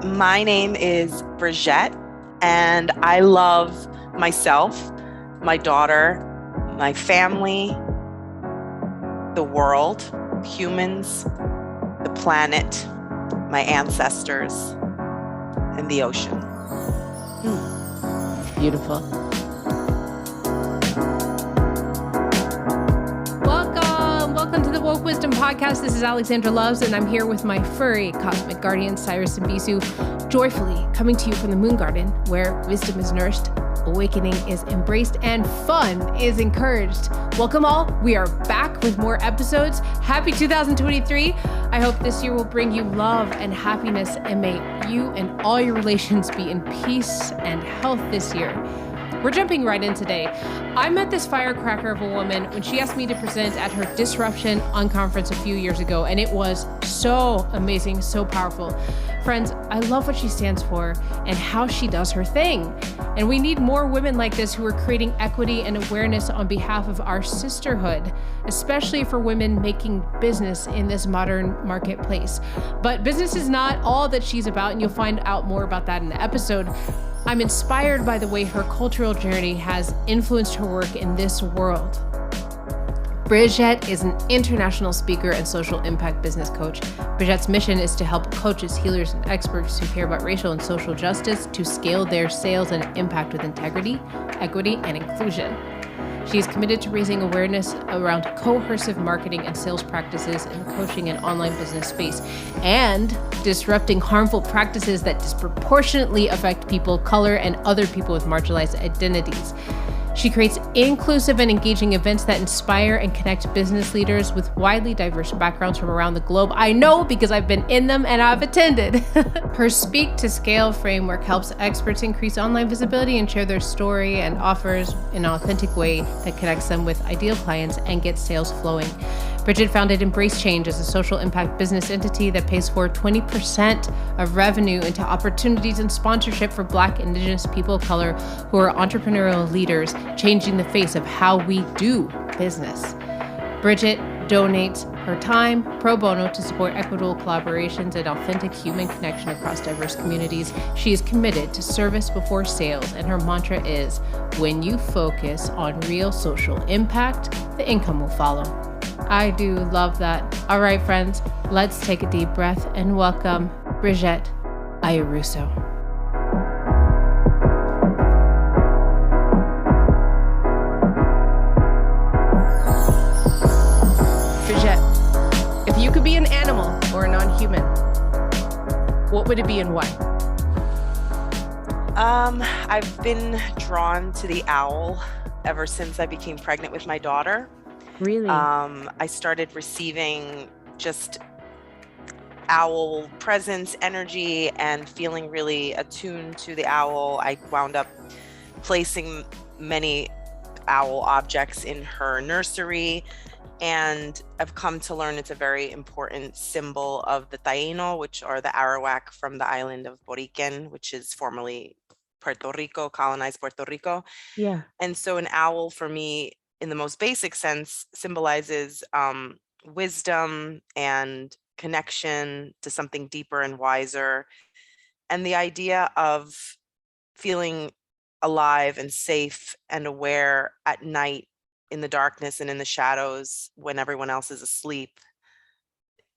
My name is Brigette, and I love myself, my daughter, my family, the world, humans, the planet, my ancestors, and the ocean. Beautiful. Welcome to the Woke Wisdom Podcast. This is Alexandra Loves, and I'm here with my furry cosmic guardian, Cyrus and Bisu, joyfully coming to you from the Moon Garden, where wisdom is nourished, awakening is embraced, and fun is encouraged. Welcome all. We are back with more episodes. Happy 2023. I hope this year will bring you love and happiness, and may you and all your relations be in peace and health this year. We're jumping right in today. I met this firecracker of a woman when she asked me to present at her Disruption Unconference a few years ago, and it was so amazing, so powerful. Friends, I love what she stands for and how she does her thing. And we need more women like this who are creating equity and awareness on behalf of our sisterhood, especially for women making business in this modern marketplace. But business is not all that she's about, and you'll find out more about that in the episode. I'm inspired by the way her cultural journey has influenced her work in this world. Brigette is an international speaker and social impact business coach. Brigette's mission is to help coaches, healers, and experts who care about racial and social justice to scale their sales and impact with integrity, equity, and inclusion. She is committed to raising awareness around coercive marketing and sales practices in the coaching and online business space, and disrupting harmful practices that disproportionately affect people of color and other people with marginalized identities. She creates inclusive and engaging events that inspire and connect business leaders with widely diverse backgrounds from around the globe. I know because I've been in them and I've attended. Her Speak to Scale framework helps experts increase online visibility and share their story and offers in an authentic way that connects them with ideal clients and gets sales flowing. Brigette founded Embrace Change as a social impact business entity that pays for 20% of revenue into opportunities and sponsorship for Black, Indigenous people of color who are entrepreneurial leaders, changing the face of how we do business. Brigette donates her time pro bono to support equitable collaborations and authentic human connection across diverse communities. She is committed to service before sales, and her mantra is, when you focus on real social impact, the income will follow. I do love that. All right, friends, let's take a deep breath and welcome Brigette Iarrusso. Brigette, if you could be an animal or a non-human, what would it be and why? I've been drawn to the owl ever since I became pregnant with my daughter. Really? I started receiving just owl presence, energy, and feeling really attuned to the owl. I wound up placing many owl objects in her nursery, and I've come to learn it's a very important symbol of the Taino, which are the Arawak from the island of Boriquen, which is formerly Puerto Rico, colonized Puerto Rico. Yeah. And so an owl for me, in the most basic sense, symbolizes wisdom and connection to something deeper and wiser. And the idea of feeling alive and safe and aware at night in the darkness and in the shadows when everyone else is asleep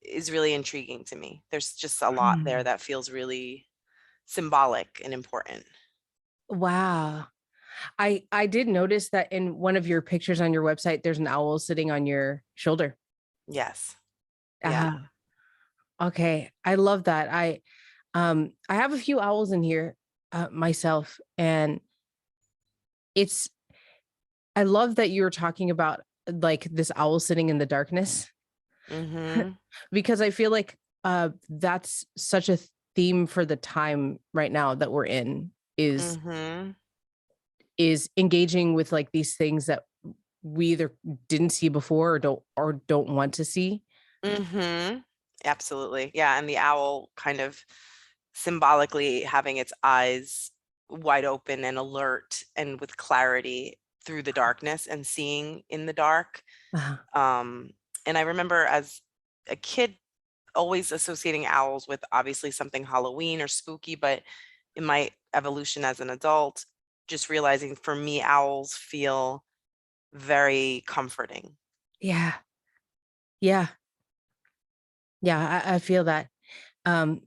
is really intriguing to me. There's just a lot there that feels really symbolic and important. Wow. I did notice that in one of your pictures on your website, there's an owl sitting on your shoulder. Yes. Yeah. Okay. I love that. I have a few owls in here myself, and I love that you're talking about like this owl sitting in the darkness, because I feel like that's such a theme for the time right now that we're in is engaging with like these things that we either didn't see before or don't want to see. Absolutely. Yeah. And the owl kind of symbolically having its eyes wide open and alert and with clarity through the darkness and seeing in the dark. And I remember as a kid always associating owls with obviously something Halloween or spooky, but in my evolution as an adult, just realizing for me, owls feel very comforting. Yeah. Yeah. Yeah. I feel that. Um,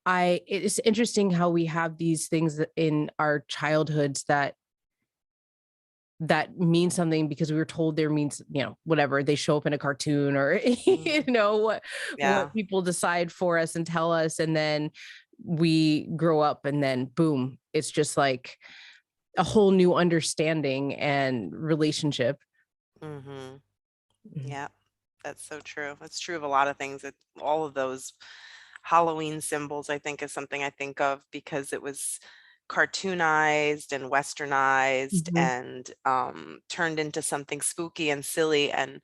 it's interesting how we have these things in our childhoods that mean something because we were told there means, whatever, they show up in a cartoon or Mhm. what Yeah. people decide for us and tell us, and then we grow up and then boom, it's just like a whole new understanding and relationship. Mhm. Mhm. Yeah. That's so true. That's true of a lot of things. All of those Halloween symbols, I think, is something I think of because it was cartoonized and westernized Mhm. and turned into something spooky and silly. And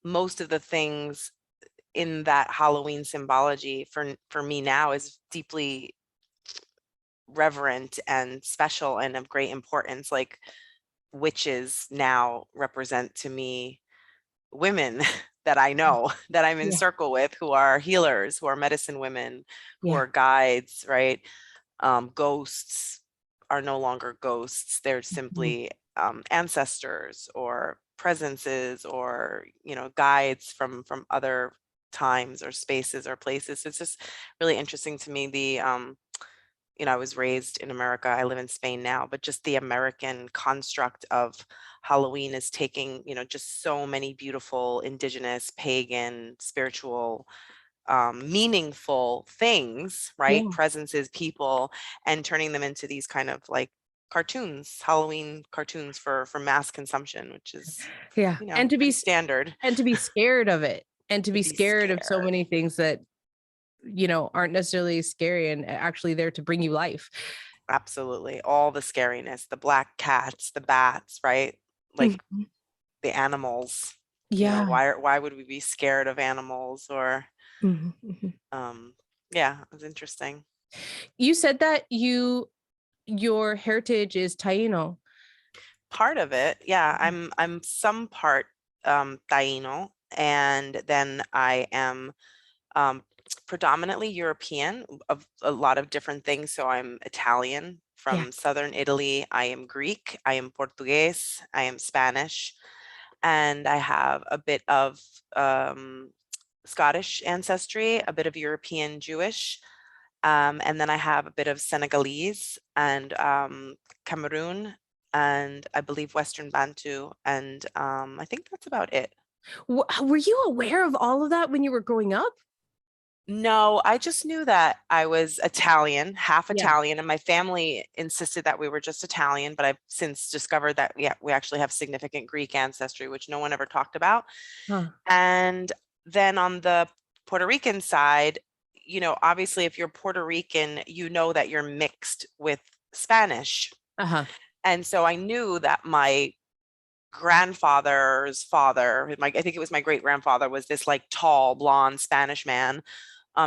most of the things in that Halloween symbology for me now is deeply reverent and special and of great importance. Like witches now represent to me women that I know, that I'm in Yeah. circle with, who are healers, who are medicine women, who Yeah. are guides, right? Ghosts are no longer ghosts. They're Mhm. simply ancestors or presences or, guides from other times or spaces or places. It's just really interesting to me. I was raised in America. I live in Spain now, but just the American construct of Halloween is taking, just so many beautiful indigenous, pagan, spiritual, meaningful things, right? Yeah. Presences, people, and turning them into these kind of like cartoons, Halloween cartoons for mass consumption, which is, Yeah. And to be pretty standard scared of it, and to to be be scared of so scared. many things that aren't necessarily scary and actually there to bring you life. Absolutely. All the scariness, the black cats, the bats, right? Like Mhm. the animals, Yeah. why would we be scared of animals or Mhm, mhm. um yeah, it's interesting. You said that your heritage is Taino. Part of it, yeah, I'm some part Taino, and then I am um predominantly European of a lot of different things. So I'm Italian Yeah. from southern Italy, I am Greek, I am Portuguese, I am Spanish, and I have a bit of um Scottish ancestry, a bit of European Jewish, and then I have a bit of Senegalese and Cameroon, and I believe Western Bantu, and I think that's about it. Were you aware of all of that when you were growing up? No, I just knew that I was Italian, half Yeah. Italian, and my family insisted that we were just Italian, but I've since discovered that, yeah, we actually have significant Greek ancestry, which no one ever talked about. Huh. And then on the Puerto Rican side, obviously, if you're Puerto Rican, you know that you're mixed with Spanish. Uh-huh. And so I knew that my grandfather's father, I think it was my great grandfather, was this like tall, blonde Spanish man.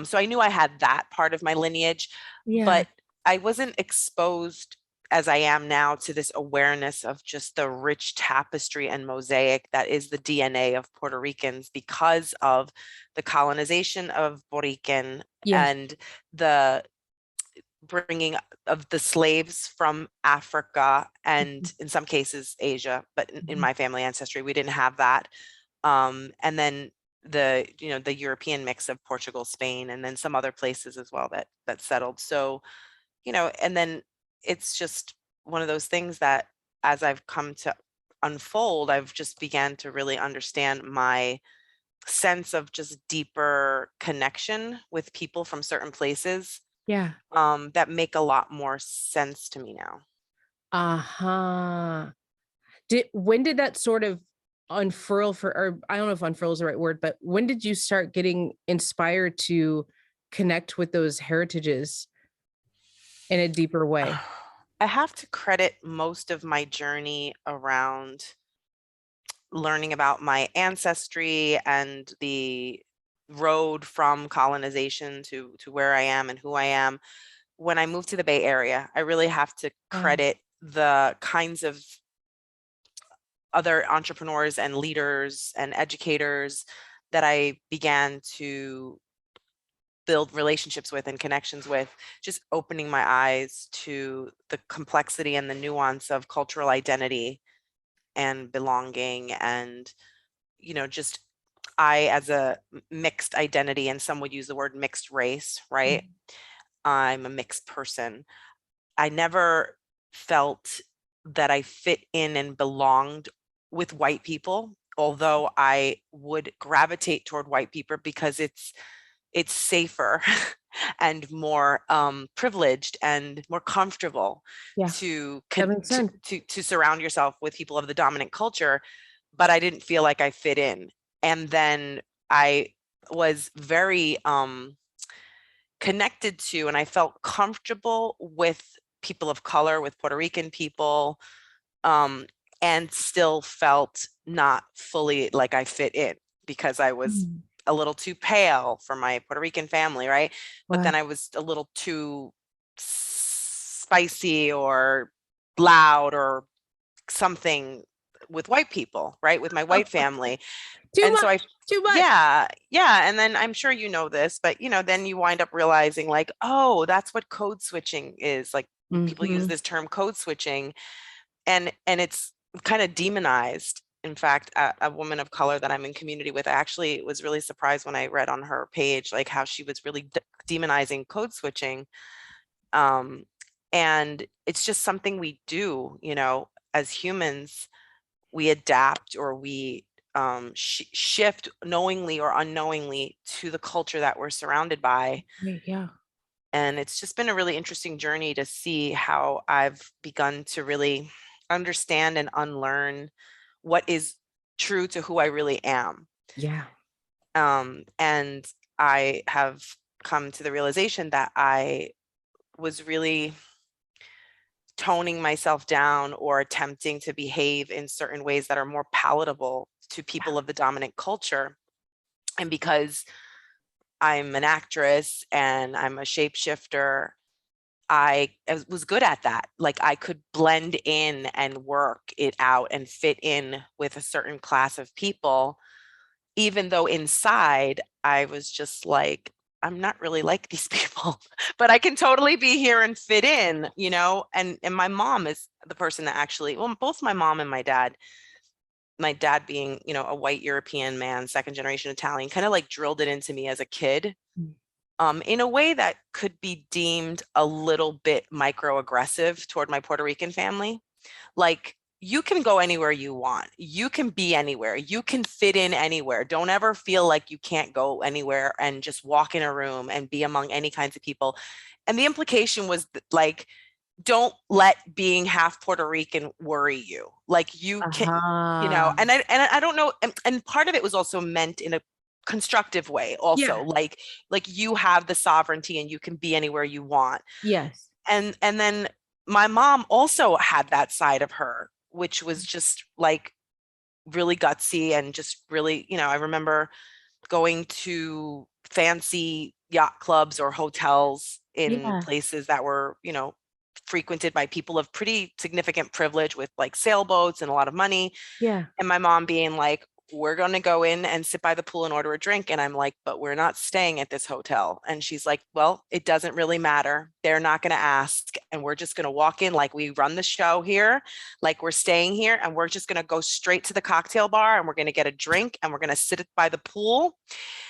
So I knew I had that part of my lineage, Yeah. but I wasn't exposed as I am now to this awareness of just the rich tapestry and mosaic that is the DNA of Puerto Ricans because of the colonization of Puerto Rican Yes. and the bringing of the slaves from Africa Mhm, and in some cases Asia, but in mhm. my family ancestry, we didn't have that. And then the European mix of Portugal, Spain, and then some other places as well that settled. So, and then it's just one of those things that as I've come to unfold, I've just began to really understand my sense of just deeper connection with people from certain places Yeah. that make a lot more sense to me now. Uh-huh. When did that sort of unfurl or I don't know if unfurl is the right word, but when did you start getting inspired to connect with those heritages in a deeper way? I have to credit most of my journey around learning about my ancestry and the road from colonization to where I am and who I am. When I moved to the Bay Area, I really have to Uh, credit the kinds of other entrepreneurs and leaders and educators that I began to build relationships with and connections with, just opening my eyes to the complexity and the nuance of cultural identity and belonging. And, just I, as a mixed identity, and some would use the word mixed race, right? I'm a mixed person. I never felt that I fit in and belonged with white people, although I would gravitate toward white people because it's safer and more privileged and more comfortable Yeah. to, That con- makes sense. to surround yourself with people of the dominant culture. But I didn't feel like I fit in. And then I was very connected to, and I felt comfortable with people of color, with Puerto Rican people, um, and still felt not fully like I fit in because I was a little too pale for my Puerto Rican family, right? But then Wow. I was a little too spicy or loud or something with white people, right? With my white family. Too And so much. Too much. yeah. And then I'm sure you know this, but then you wind up realizing like, oh, that's what code switching is. Like people use this term code switching, and it's kind of demonized. In fact, a woman of color that I'm in community with, I actually was really surprised when I read on her page, like how she was really demonizing code switching. And it's just something we do, as humans. We adapt, or we shift knowingly or unknowingly to the culture that we're surrounded by. Yeah. And it's just been a really interesting journey to see how I've begun to really understand and unlearn what is true to who I really am. Yeah. And I have come to the realization that I was really toning myself down or attempting to behave in certain ways that are more palatable to people of the dominant culture. And because I'm an actress and I'm a shapeshifter, I was good at that. Like I could blend in and work it out and fit in with a certain class of people, even though inside I was just like, I'm not really like these people, but I can totally be here and fit in, and my mom is the person that actually, well, both my mom and my dad being, a white European man, second generation Italian, kind of like drilled it into me as a kid, in a way that could be deemed a little bit microaggressive toward my Puerto Rican family. Like, you can go anywhere you want. You can be anywhere. You can fit in anywhere. Don't ever feel like you can't go anywhere and just walk in a room and be among any kinds of people. And the implication was like, don't let being half Puerto Rican worry you. Like you can, and I don't know. And part of it was also meant in a constructive way also, like you have the sovereignty and you can be anywhere you want. Yes. And then my mom also had that side of her, which was just like really gutsy and just really, I remember going to fancy yacht clubs or hotels in Yeah. places that were, frequented by people of pretty significant privilege with like sailboats and a lot of money. Yeah. And my mom being like, we're going to go in and sit by the pool and order a drink. And I'm like, but we're not staying at this hotel. And she's like, well, it doesn't really matter. They're not going to ask. And we're just going to walk in like we run the show here, like we're staying here. And we're just going to go straight to the cocktail bar and we're going to get a drink and we're going to sit by the pool.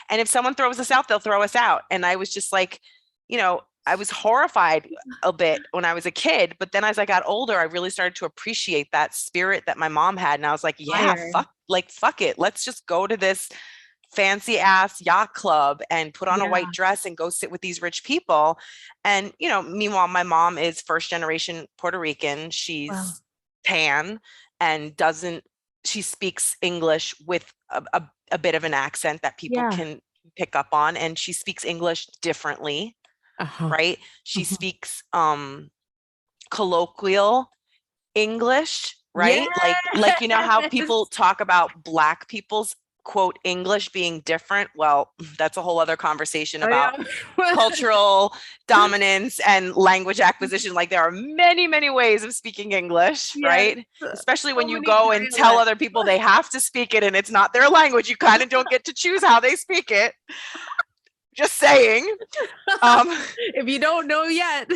And if someone throws us out, they'll throw us out. And I was just like, I was horrified a bit when I was a kid, but then as I got older, I really started to appreciate that spirit that my mom had. And I was like, yeah, fuck it. Let's just go to this fancy ass yacht club and put on a white dress and go sit with these rich people. And, meanwhile, my mom is first generation Puerto Rican. She's tan and she speaks English with a bit of an accent that people can pick up on. And she speaks English differently. Right? She speaks colloquial English, right? Like how people talk about Black people's quote English being different. Well, that's a whole other conversation about cultural dominance and language acquisition. Like there are many, many ways of speaking English, right? Especially when you go and tell other people they have to speak it and it's not their language. You kind of don't get to choose how they speak it. Just saying. Um, If you don't know yet.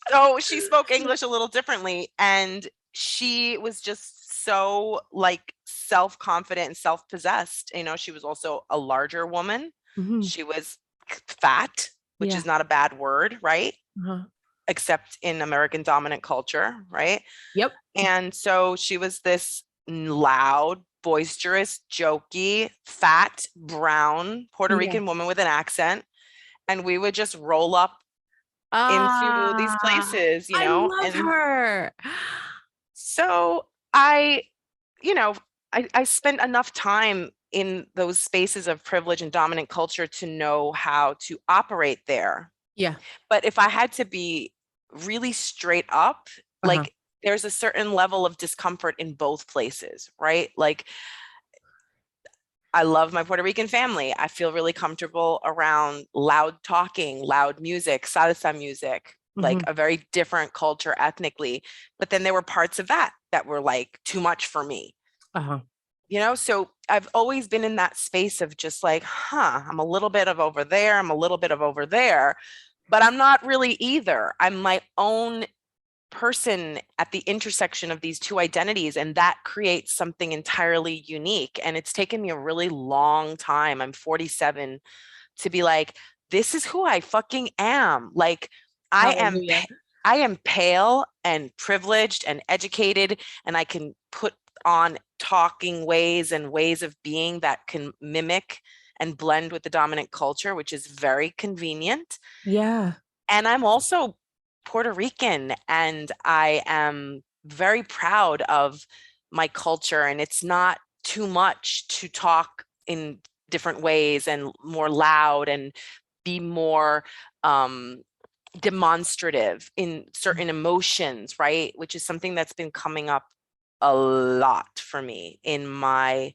so she spoke English a little differently, and she was just so like self-confident and self-possessed. You know, she was also a larger woman. Mhm. She was fat, which Yeah. is not a bad word, right? Uh-huh. Except in American dominant culture, right? Yep. And so she was this loud, boisterous, jokey, fat, brown Puerto Yeah. Rican woman with an accent. And we would just roll up into these Ah, places, I love and her. so I, you know, I spent enough time in those spaces of privilege and dominant culture to know how to operate there. Yeah. But if I had to be really straight up, Uh-huh. like there's a certain level of discomfort in both places, right? Like I love my Puerto Rican family. I feel really comfortable around loud talking, loud music, salsa music, like Mhm. a very different culture ethnically. But then there were parts of that that were like too much for me, Uh-huh. So I've always been in that space of just like, I'm a little bit of over there, I'm a little bit of over there, but I'm not really either. I'm my own person at the intersection of these two identities, and that creates something entirely unique. And it's taken me a really long time. I'm 47 to be like, this is who I fucking am. Like I am Hallelujah. I am pale and privileged and educated, and I can put on talking ways and ways of being that can mimic and blend with the dominant culture, which is very convenient. Yeah. And I'm also Puerto Rican, and I am very proud of my culture. And it's not too much to talk in different ways and more loud and be more demonstrative in certain emotions, right? Which is something that's been coming up a lot for me in my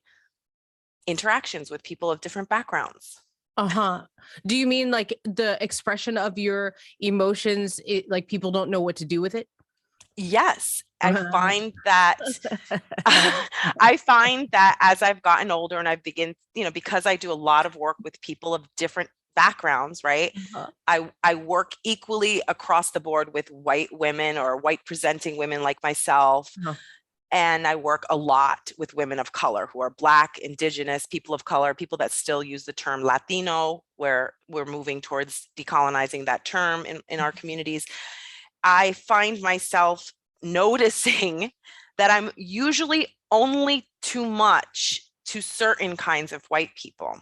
interactions with people of different backgrounds. Uh-huh. Do you mean like the expression of your emotions, like people don't know what to do with it? Yes, I Uh-huh. find that I find that as I've gotten older and I begin, because I do a lot of work with people of different backgrounds, right? Uh-huh. I work equally across the board with white women or white presenting women like myself. Uh-huh. And I work a lot with women of color who are Black, Indigenous, people of color, people that still use the term Latino, where we're moving towards decolonizing that term in our communities. I find myself noticing that I'm usually only too much to certain kinds of white people.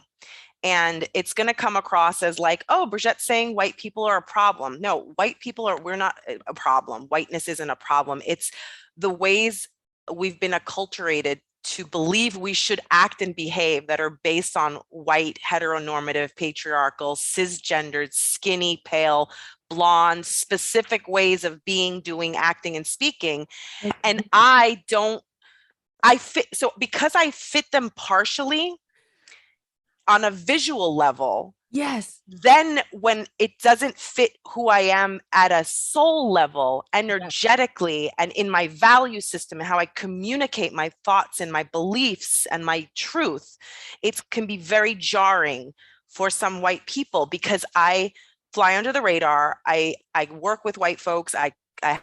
And it's going to come across as like, oh, Brigette's saying white people are a problem. No, we're not a problem. Whiteness isn't a problem. It's the ways we've been acculturated to believe we should act and behave that are based on white, heteronormative, patriarchal, cisgendered, skinny, pale, blonde, specific ways of being, doing, acting, and speaking. And I fit, so because I fit them partially on a visual level, Yes. then when it doesn't fit who I am at a soul level, Yeah. energetically, and in my value system, and how I communicate my thoughts and my beliefs and my truth, it can be very jarring for some white people because I fly under the radar. I work with white folks. I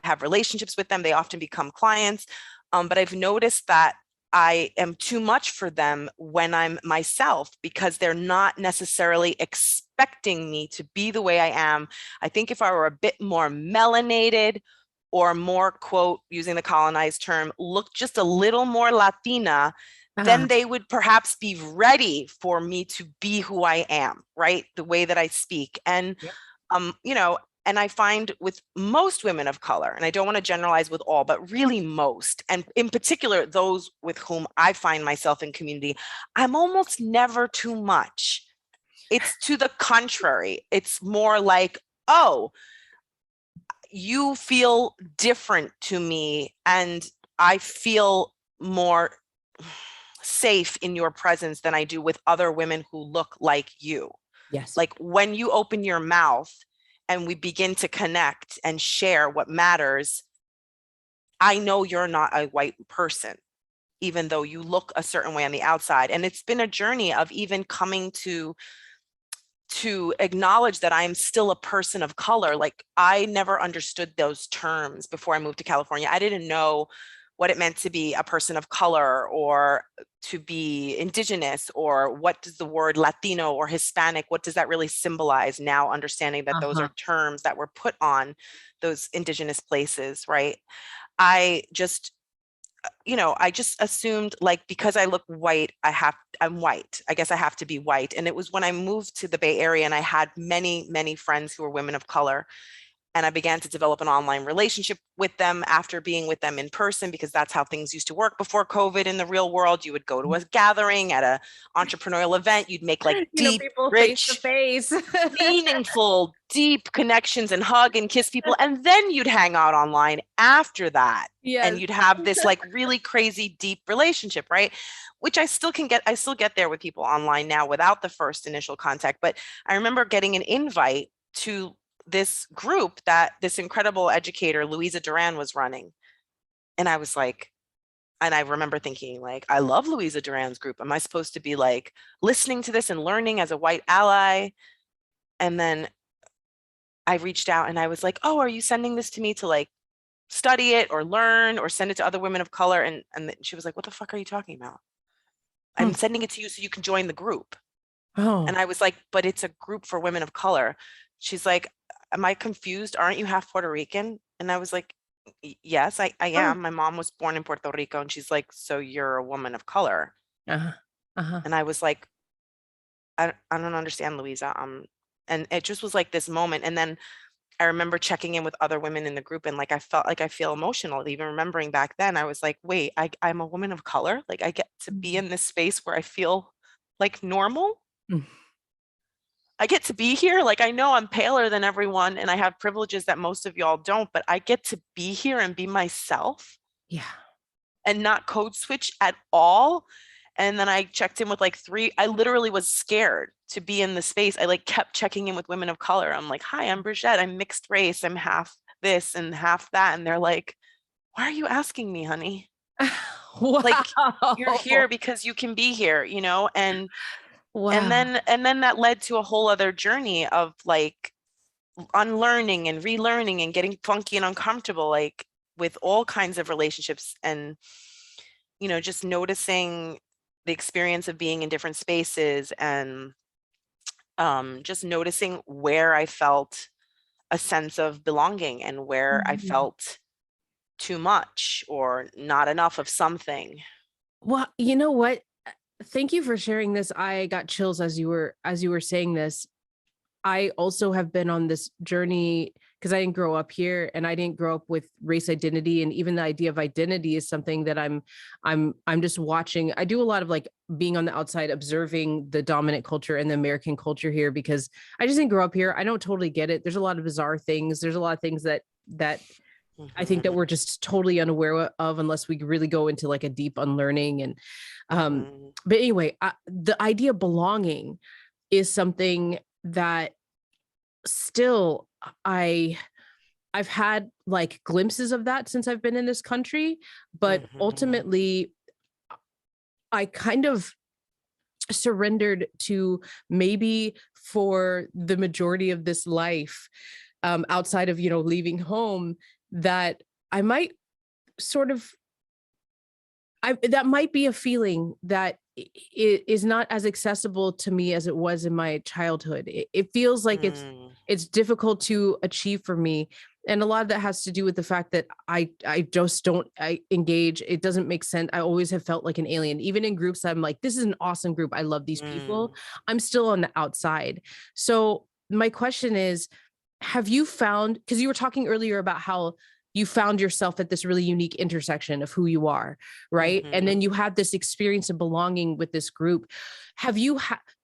have relationships with them. They often become clients. But I've noticed that I am too much for them when I'm myself because they're not necessarily expecting me to be the way I am. I think if I were a bit more melanated or more, quote, using the colonized term, look just a little more Latina, Uh-huh. then they would perhaps be ready for me to be who I am, right? The way that I speak. And, Yep. um, you know, and I find with most women of color, and I don't want to generalize with all, but really most, and in particular, those with whom I find myself in community, I'm almost never too much. It's to the contrary. It's more like, oh, you feel different to me, and I feel more safe in your presence than I do with other women who look like you. Yes. Like when you open your mouth and we begin to connect and share what matters, I know you're not a white person, even though you look a certain way on the outside. And it's been a journey of even coming to to acknowledge that I'm still a person of color. Like, I never understood those terms before I moved to California. I didn't know what it meant to be a person of color or to be indigenous, or what does the word Latino or Hispanic, what does that really symbolize, now understanding that those are Uh-huh. terms that were put on those indigenous places, right? I just, I just assumed, like, because I look white, I'm white. I guess I have to be white. And it was when I moved to the Bay Area and I had many, many friends who were women of color, and I began to develop an online relationship with them after being with them in person, because that's how things used to work before COVID in the real world. You would go to a gathering at a entrepreneurial event, you'd make like deep, People face to rich, face. meaningful, deep connections and hug and kiss people. And then you'd hang out online after that. And Yes. you'd have this like really crazy deep relationship, right? Which I still get there with people online now without the first initial contact. But I remember getting an invite to this group that this incredible educator, Louisa Duran, was running. And I was like, and I remember thinking, like, I love Louisa Duran's group. Am I supposed to be like listening to this and learning as a white ally? And then I reached out and I was like, oh, are you sending this to me to like study it or learn or send it to other women of color? And she was like, what the fuck are you talking about? Hmm. I'm sending it to you so you can join the group. And Oh. I was like, but it's a group for women of color. She's like, am I confused? Aren't you half Puerto Rican? And I was like, yes, I Oh. am. My mom was born in Puerto Rico. And she's like, so you're a woman of color? Uh-huh. Uh-huh. And I was like, I don't understand, Louisa. And it just was like this moment. And then I remember checking in with other women in the group, and like I felt like I feel emotional even remembering back then. I was like, wait, I'm a woman of color. Like, I get to be in this space where I feel like normal. Mm. I get to be here. Like, I know I'm paler than everyone and I have privileges that most of y'all don't, but I get to be here and be myself Yeah. and not code switch at all. And then I checked in with like I literally was scared to be in the space. I like kept checking in with women of color. I'm like, hi, I'm Brigette. I'm mixed race. I'm half this and half that. And they're like, why are you asking me, honey? Like, you're Wow. here because you can be here, and Wow. then that led to a whole other journey of like unlearning and relearning and getting funky and uncomfortable, like with all kinds of relationships, and just noticing the experience of being in different spaces, and just noticing where I felt a sense of belonging and where I Mhm. felt too much or not enough of something. Well, you know what? Thank you for sharing this. I got chills as you were saying this. I also have been on this journey because I didn't grow up here and I didn't grow up with race identity, and even the idea of identity is something that I'm just watching. I do a lot of like being on the outside observing the dominant culture and the American culture here because I just didn't grow up here. I don't totally get it. There's a lot of bizarre things. There's a lot of things that I think that Mhm, we're just totally unaware of unless we really go into like a deep unlearning. And mhm, but anyway, the idea of belonging is something that still I I've had like glimpses of that since I've been in this country, but mhm, ultimately I kind of surrendered to maybe for the majority of this life, outside of leaving home, that I might sort of that might be a feeling that is not as accessible to me as it was in my childhood. It feels like mm, it's difficult to achieve for me, and a lot of that has to do with the fact that I just don't I engage. It doesn't make sense. I always have felt like an alien, even in groups. I'm like, this is an awesome group. I love these people. mm, I'm still on the outside. So my question is, have you found, because you were talking earlier about how you found yourself at this really unique intersection of who you are, right? And then mhm, you had this experience of belonging with this group. Do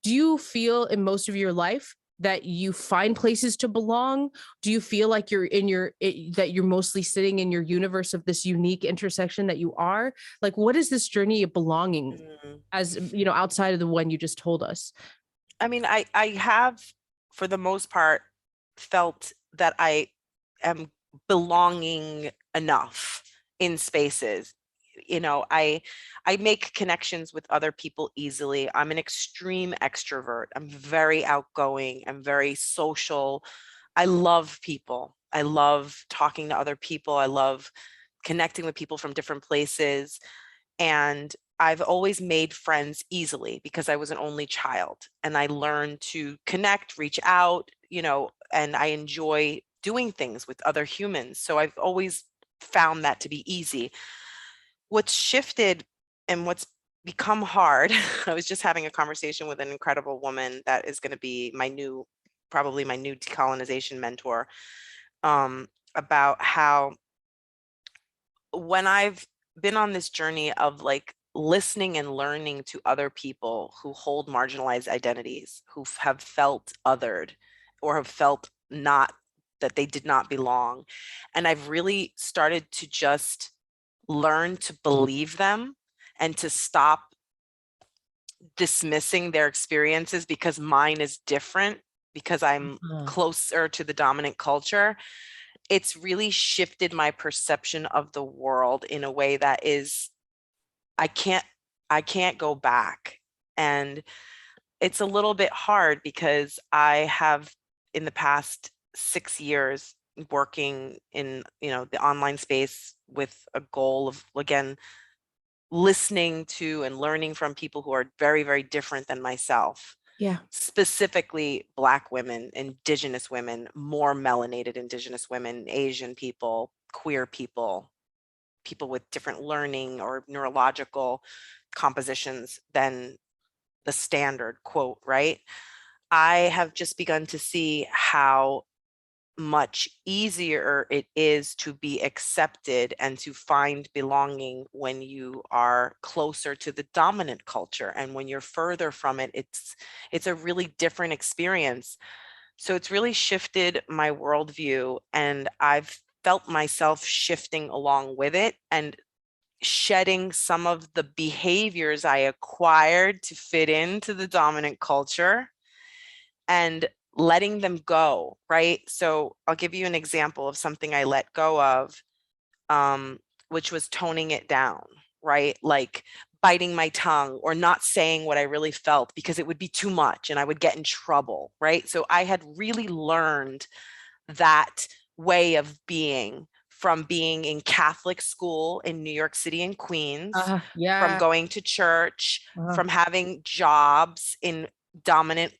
you feel in most of your life that you find places to belong? Do you feel like that you're mostly sitting in your universe of this unique intersection that you are? Like, what is this journey of belonging, mm. as outside of the one you just told us? I mean, I have, for the most part, felt that I am belonging enough in spaces. I make connections with other people easily. I'm an extreme extrovert. I'm very outgoing. I'm very social. I love people. I love talking to other people. I love connecting with people from different places. And I've always made friends easily because I was an only child, and I learned to connect, reach out, and I enjoy doing things with other humans. So I've always found that to be easy. What's shifted and what's become hard, I was just having a conversation with an incredible woman that is going to be probably my new decolonization mentor, about how when I've been on this journey of like listening and learning to other people who hold marginalized identities, who have felt othered or have felt not that they did not belong. And I've really started to just learn to believe them and to stop dismissing their experiences because mine is different, because I'm Uh, closer to the dominant culture. It's really shifted my perception of the world in a way that is, I can't I can't go back. And it's a little bit hard because I have, in the past 6 years, working in, the online space with a goal of, again, listening to and learning from people who are very, very different than myself, yeah. specifically Black women, Indigenous women, more melanated Indigenous women, Asian people, queer people, people with different learning or neurological compositions than the standard quote, right? I have just begun to see how much easier it is to be accepted and to find belonging when you are closer to the dominant culture, and when you're further from it, it's a really different experience. So it's really shifted my worldview, and I've felt myself shifting along with it and shedding some of the behaviors I acquired to fit into the dominant culture and letting them go, right? So I'll give you an example of something I let go of, um, which was toning it down, right? Like biting my tongue or not saying what I really felt because it would be too much and I would get in trouble, right? So I had really learned that way of being from being in Catholic school in New York City and Queens, from Yeah. going to church, Uh, from having jobs in dominant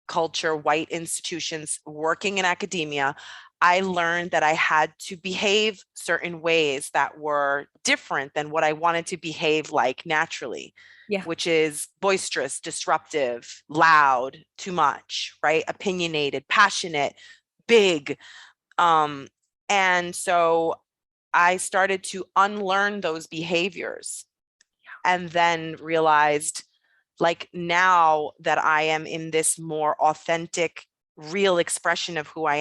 culture, white institutions, working in academia. I learned that I had to behave certain ways that were different than what I wanted to behave like naturally, yeah. which is boisterous, disruptive, loud, too much, right? Opinionated, passionate, big. Um, and so I started to unlearn those behaviors and then realized, like, now that I am in this more authentic, real expression of who I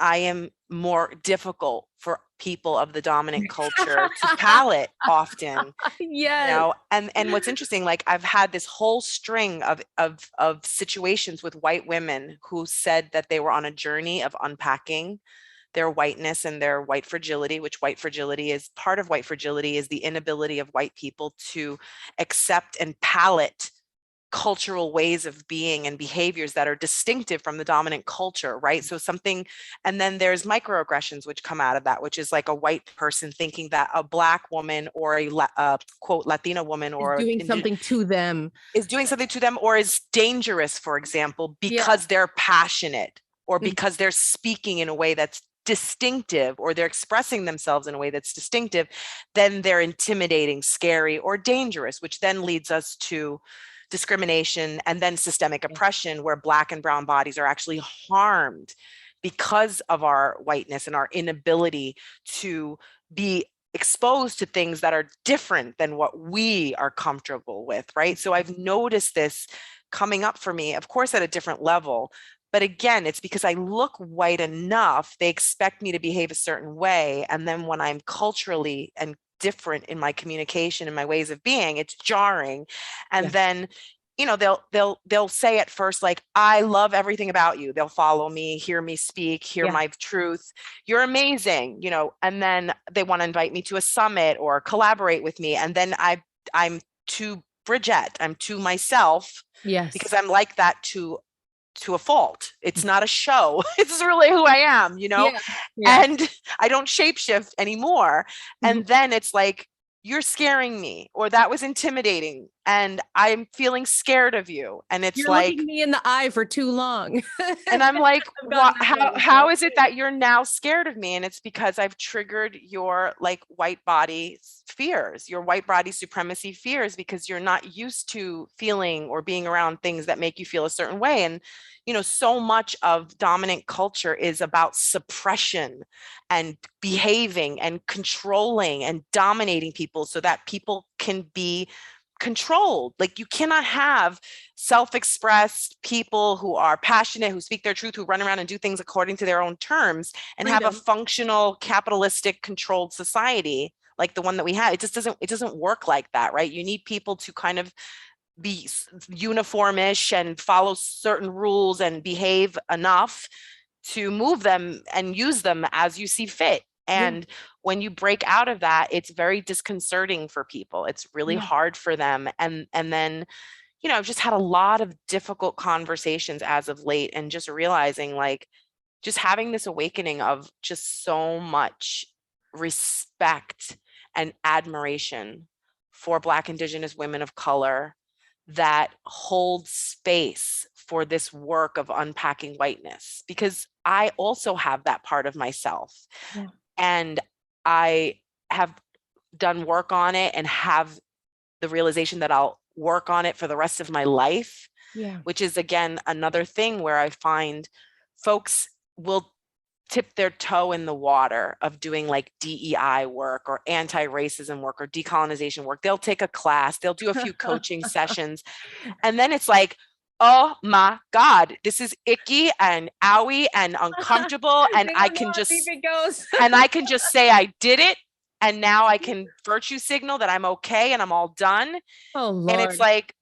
am more difficult for people of the dominant culture to palate often, Yes. and what's interesting, like I've had this whole string of situations with white women who said that they were on a journey of unpacking their whiteness and their white fragility, which white fragility is part of white fragility is the inability of white people to accept and palate cultural ways of being and behaviors that are distinctive from the dominant culture, right? So something, and then there's microaggressions which come out of that, which is like a white person thinking that a Black woman or a quote Latina woman Is or doing something to them. is doing something to them or is dangerous, for example, Yeah. because they're passionate or Mm, because they're speaking in a way that's distinctive or they're expressing themselves in a way that's distinctive, then they're intimidating, scary, or dangerous, which then leads us to discrimination and then systemic yeah. oppression, where Black and brown bodies are actually harmed because of our whiteness and our inability to be exposed to things that are different than what we are comfortable with, right? So I've noticed this coming up for me, of course, at a different level. But again, it's because I look white enough, they expect me to behave a certain way. And then when I'm culturally and different in my communication and my ways of being, it's jarring. And Yeah. then they'll say at first, like, I love everything about you. They'll follow me, hear me speak, hear Yeah. my truth. You're amazing, and then they want to invite me to a summit or collaborate with me. And then I'm too Brigette, I'm to myself, Yes. because I'm like that to a fault. It's not a show. It's really who I am, Yeah. Yeah. and I don't shapeshift anymore. Mhm. And then it's like, you're scaring me, or that was intimidating, and I'm feeling scared of you. And it's You're looking like, me in the eye for too long. and I'm like, I've what, gotten that one how before. is it that you're now scared of me? And it's because I've triggered your like white body fears, your white body supremacy fears, because you're not used to feeling or being around things that make you feel a certain way. And so much of dominant culture is about suppression and behaving and controlling and dominating people so that people can be controlled. Like, you cannot have self-expressed people who are passionate, who speak their truth, who run around and do things according to their own terms, and have a Freedom. functional capitalistic controlled society like the one that we have. It doesn't work like that, right? You need people to kind of be uniformish and follow certain rules and behave enough to move them and use them as you see fit. Yeah. And when you break out of that, it's very disconcerting for people. It's really Yeah. hard for them. And then, I've just had a lot of difficult conversations as of late, and just realizing, like, just having this awakening of just so much respect and admiration for Black, Indigenous women of color that hold space for this work of unpacking whiteness, because I also have that part of myself. Yeah. And I have done work on it and have the realization that I'll work on it for the rest of my life, Yeah. which is, again, another thing where I find folks will tip their toe in the water of doing like DEI work or anti-racism work or decolonization work. They'll take a class, they'll do a few coaching sessions, and then it's like, oh my God, this is icky and owie and uncomfortable. And They I don't know can how deep just it goes. say I did it. And now I can virtue signal that I'm okay and I'm all done. Oh And it's Lord. like,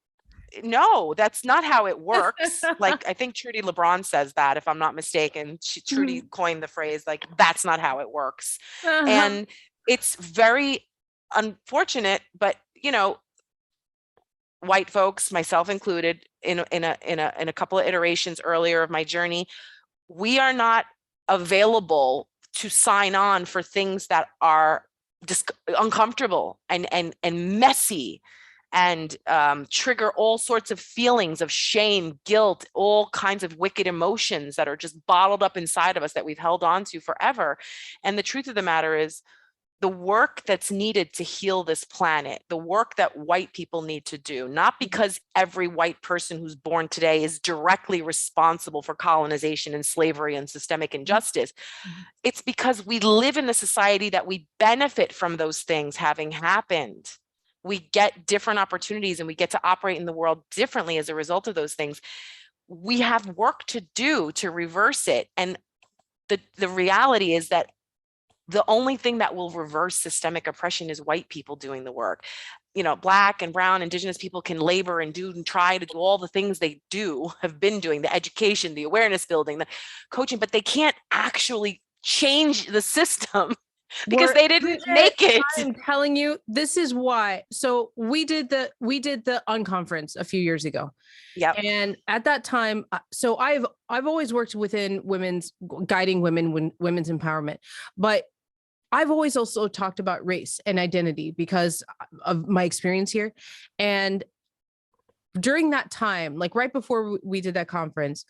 no, that's not how it works. Like, I think Trudy LeBron says that, if I'm not mistaken. Trudy coined the phrase, like, that's not how it works. Uh-huh. And it's very unfortunate, but white folks, myself included, in a couple of iterations earlier of my journey, we are not available to sign on for things that are uncomfortable and messy, and trigger all sorts of feelings of shame, guilt, all kinds of wicked emotions that are just bottled up inside of us that we've held on to forever. And the truth of the matter is, the work that's needed to heal this planet, the work that white people need to do, not because every white person who's born today is directly responsible for colonization and slavery and systemic injustice. It's because we live in a society that we benefit from those things having happened. We get different opportunities and we get to operate in the world differently as a result of those things. We have work to do to reverse it. And the reality is that the only thing that will reverse systemic oppression is white people doing the work. Black and brown, Indigenous people can labor and do and try to do all the things they have been doing, the education, the awareness building, the coaching, but they can't actually change the system because they didn't Bridget, make it. I'm telling you, this is why. So we did the unconference a few years ago. Yep. And at that time, so I've always worked within guiding women's empowerment, but I've always also talked about race and identity because of my experience here. And during that time, like right before we did that conference,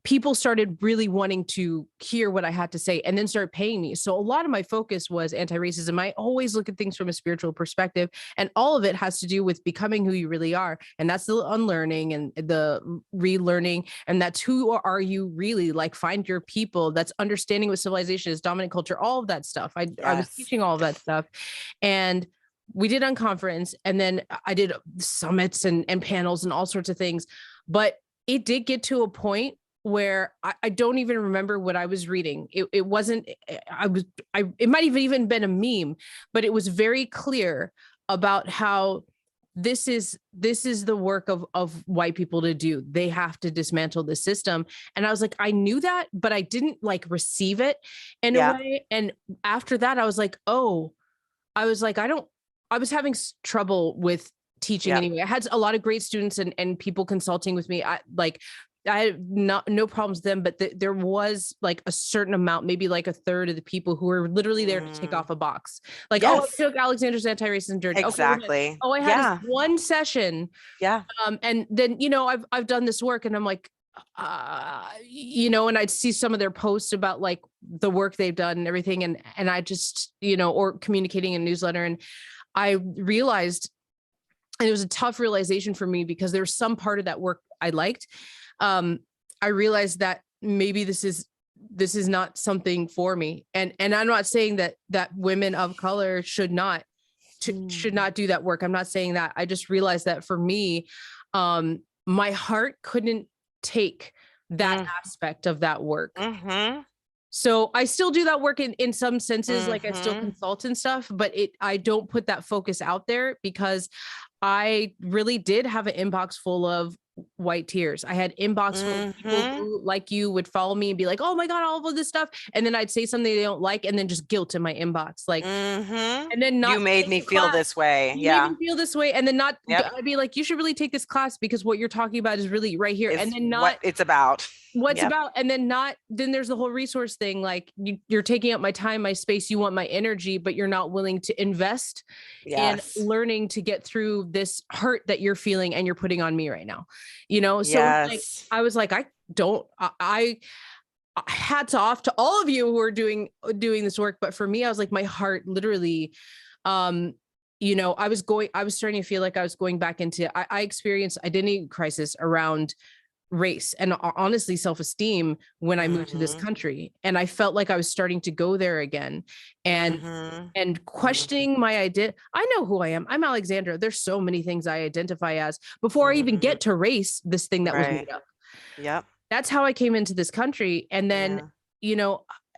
people started really wanting to hear what I had to say and then started paying me. So a lot of my focus was anti-racism. I always look at things from a spiritual perspective, and all of it has to do with becoming who you really are. And that's the unlearning and the relearning. And that's who are you really, like, find your people. That's understanding what civilization is, dominant culture, all of that stuff. I was teaching all of that stuff. And we did unconference, and then I did summits and panels and all sorts of things. But it did get to a point where I don't even remember what I was reading. It wasn't, it might have even been a meme, but it was very clear about how this is the work of white people to do. They have to dismantle the system. And I was like, I knew that, but I didn't like receive it in a Yeah. way. And after that, I was like, oh, I was like, I was having trouble with teaching Yeah. anyway. I had a lot of great students and people consulting with me. I had no problems with them, but there was like a certain amount, maybe like a third of the people who were literally there to tick Mm. off a box. Like, oh, I Yes, took Alexander's anti-racism journey. Okay, we're done. exactly. Oh, I had this Yeah. one session. Yeah. And then, I've done this work and I'm like, and I'd see some of their posts about like the work they've done and everything. And I just, or communicating in a newsletter. And I realized, and it was a tough realization for me because there was some part of that work I liked. I realized that maybe this is not something for me. And I'm not saying that women of color should not do that work. I'm not saying that. I just realized that for me, my heart couldn't take that aspect of that work. Mm-hmm. So I still do that work in some senses, like I still Mm-hmm. consult and stuff, but I don't put that focus out there because I really did have an inbox full of white tears. I had inbox full of people Mm-hmm. who, like you, would follow me and be like, oh my God, all of this stuff. And then I'd say something they don't like, and then just guilt in my inbox. Like, Mm-hmm. and then You not made take me the feel class. this way. You made Yeah. me feel this way. And then not, Yep. I'd be like, you should really take this class because what you're talking about is really right here. And Is then what not it's about. what's Yep. about, and then there's the whole resource thing. Like you're taking up my time, my space, you want my energy, but you're not willing to invest in Yes. learning to get through this hurt that you're feeling and you're putting on me right now. So it's like, Yes. I was like, I hats off to all of you who are doing this work. But for me, I was like, my heart literally, I was starting to feel like I was going back into, I experienced identity crisis around race and honestly self-esteem when I moved to this Mm-hmm. country. And I felt like I was starting to go there again and Mm-hmm. questioning my identity. I know who I am. I'm Alexandra. There's so many things I identify as before I even Mm-hmm. get to race, this thing that was Right. made up. Yep. That's how I came into this country. And then, Yeah.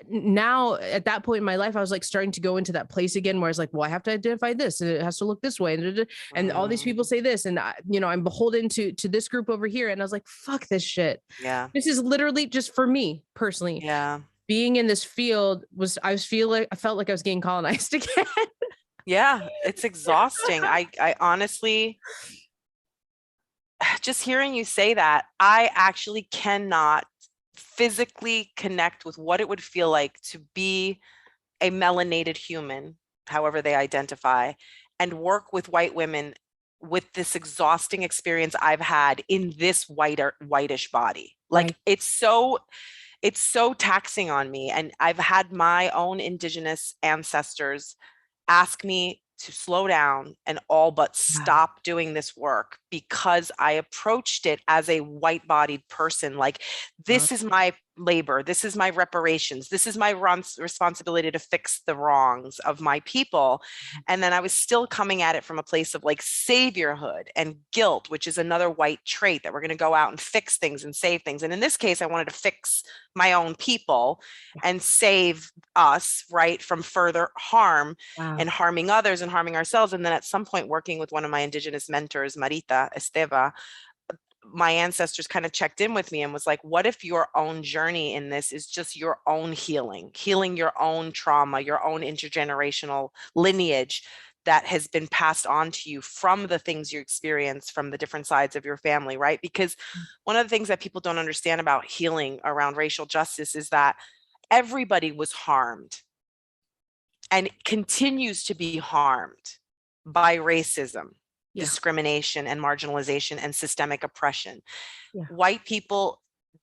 now at that point in my life, I was like starting to go into that place again where I was like, well, I have to identify this and it has to look this way. And all these people say this, and I'm beholden to this group over here. And I was like, fuck this shit. Yeah. This is literally just for me personally. Yeah. Being in this field I felt like I was getting colonized again. Yeah. It's exhausting. I honestly, just hearing you say that, I actually cannot physically connect with what it would feel like to be a melanated human, however they identify, and work with white women with this exhausting experience I've had in this whitish body. Like Right. it's so taxing on me. And I've had my own indigenous ancestors ask me to slow down and all but stop doing this work because I approached it as a white-bodied person. Like, this is my labor, this is my reparations, this is my responsibility to fix the wrongs of my people. And then I was still coming at it from a place of like saviorhood and guilt, which is another white trait, that we're going to go out and fix things and save things. And in this case, I wanted to fix my own people and save us, right, from further harm and harming others and harming ourselves. And then at some point, working with one of my indigenous mentors, Marita Esteva, my ancestors kind of checked in with me and was like, what if your own journey in this is just your own healing your own trauma, your own intergenerational lineage that has been passed on to you from the things you experience from the different sides of your family, right? Because one of the things that people don't understand about healing around racial justice is that everybody was harmed and continues to be harmed by racism, discrimination, and marginalization and systemic oppression. White people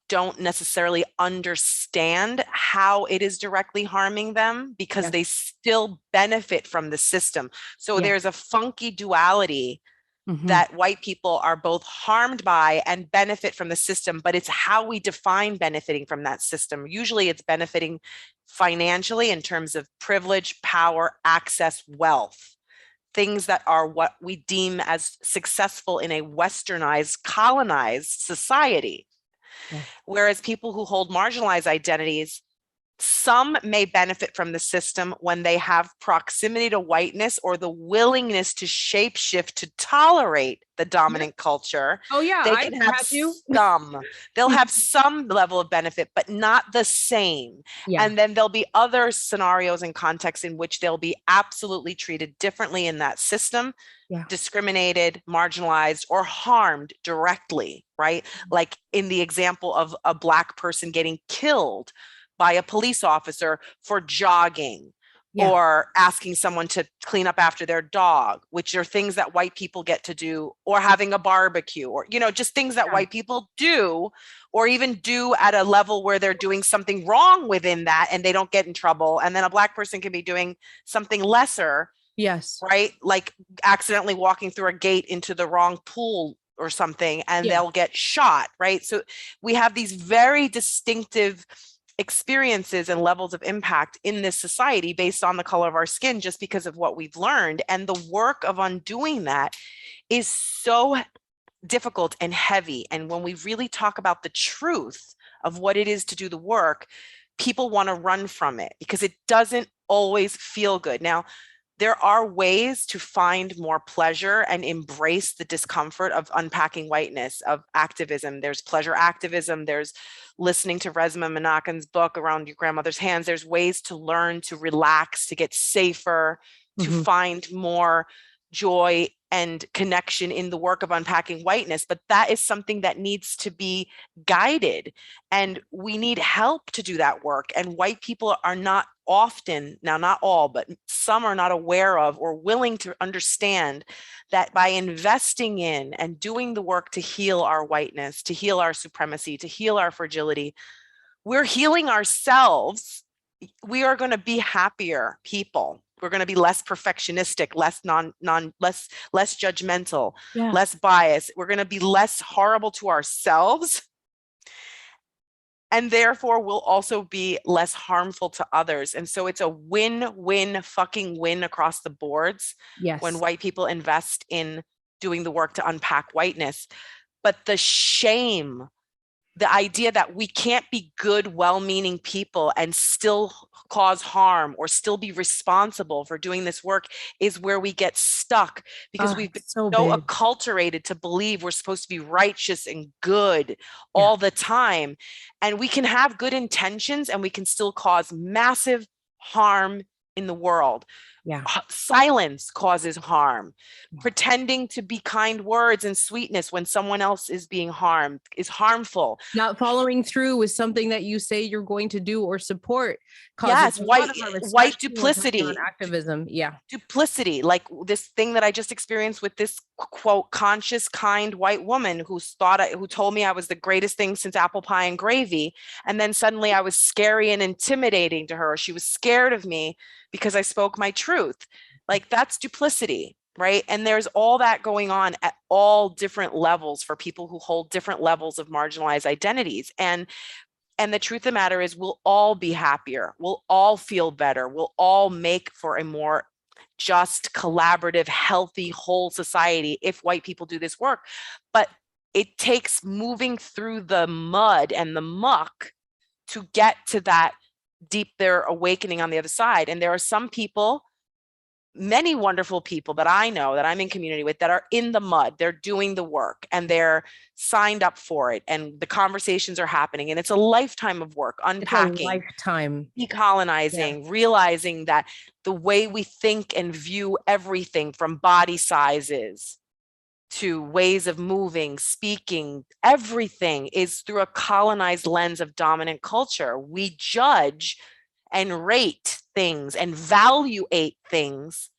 don't necessarily understand how it is directly harming them because they still benefit from the system. So there's a funky duality that white people are both harmed by and benefit from the system, but it's how we define benefiting from that system. Usually it's benefiting financially in terms of privilege, power, access, wealth, things that are what we deem as successful in a westernized, colonized society. Whereas people who hold marginalized identities Some may benefit from the system when they have proximity to whiteness or the willingness to shapeshift to tolerate the Yeah. dominant culture. Oh yeah, They I can have had to. they'll have some level of benefit, but not the same. Yeah. And then there'll be other scenarios and contexts in which they'll be absolutely treated differently in that system, Yeah. discriminated, marginalized, or harmed directly, right? Like in the example of a Black person getting killed by a police officer for jogging Yeah. or asking someone to clean up after their dog, which are things that white people get to do, or having a barbecue, or, just things that white people do, or even do at a level where they're doing something wrong within that and they don't get in trouble. And then a Black person can be doing something lesser, Yes. right? Like accidentally walking through a gate into the wrong pool or something, and Yeah. they'll get shot, right? So we have these very distinctive experiences and levels of impact in this society based on the color of our skin, just because of what we've learned. And the work of undoing that is so difficult and heavy. And when we really talk about the truth of what it is to do the work, people want to run from it because it doesn't always feel good. Now, there are ways to find more pleasure and embrace the discomfort of unpacking whiteness, of activism. There's pleasure activism. There's listening to Resmaa Menachen's book, Around Your Grandmother's Hands. There's ways to learn to relax, to get safer, to find more joy and connection in the work of unpacking whiteness. But that is something that needs to be guided. And we need help to do that work. And white people are not often, now not all, but some are not aware of or willing to understand that by investing in and doing the work to heal our whiteness, to heal our supremacy, to heal our fragility, we're healing ourselves. We are going to be happier people. We're going to be less perfectionistic, less less judgmental, less biased. We're going to be less horrible to ourselves. And therefore will also be less harmful to others. And so it's a win-win fucking win across the boards when white people invest in doing the work to unpack whiteness. But the shame, the idea that we can't be good, well-meaning people and still cause harm or still be responsible for doing this work is where we get stuck, because we've been so acculturated to believe we're supposed to be righteous and good all the time. And we can have good intentions and we can still cause massive harm in the world. Silence causes harm. Pretending to be kind words and sweetness when someone else is being harmed is harmful. Not following through with something that you say you're going to do or support causes white duplicity, activism. Duplicity, like this thing that I just experienced with this quote conscious, kind white woman who told me I was the greatest thing since apple pie and gravy, and then suddenly I was scary and intimidating to her. She was scared of me because I spoke my truth. Like, that's duplicity, right? And there's all that going on at all different levels for people who hold different levels of marginalized identities. And the truth of the matter is, we'll all be happier. We'll all feel better. We'll all make for a more just, collaborative, healthy, whole society if white people do this work. But it takes moving through the mud and the muck to get to that their awakening on the other side. And there are some people, many wonderful people that I know, that I'm in community with, that are in the mud. They're doing the work and they're signed up for it. And the conversations are happening. And it's a lifetime of work, unpacking, decolonizing, realizing that the way we think and view everything, from body sizes to ways of moving, speaking, everything is through a colonized lens of dominant culture. We judge and rate things and valuate things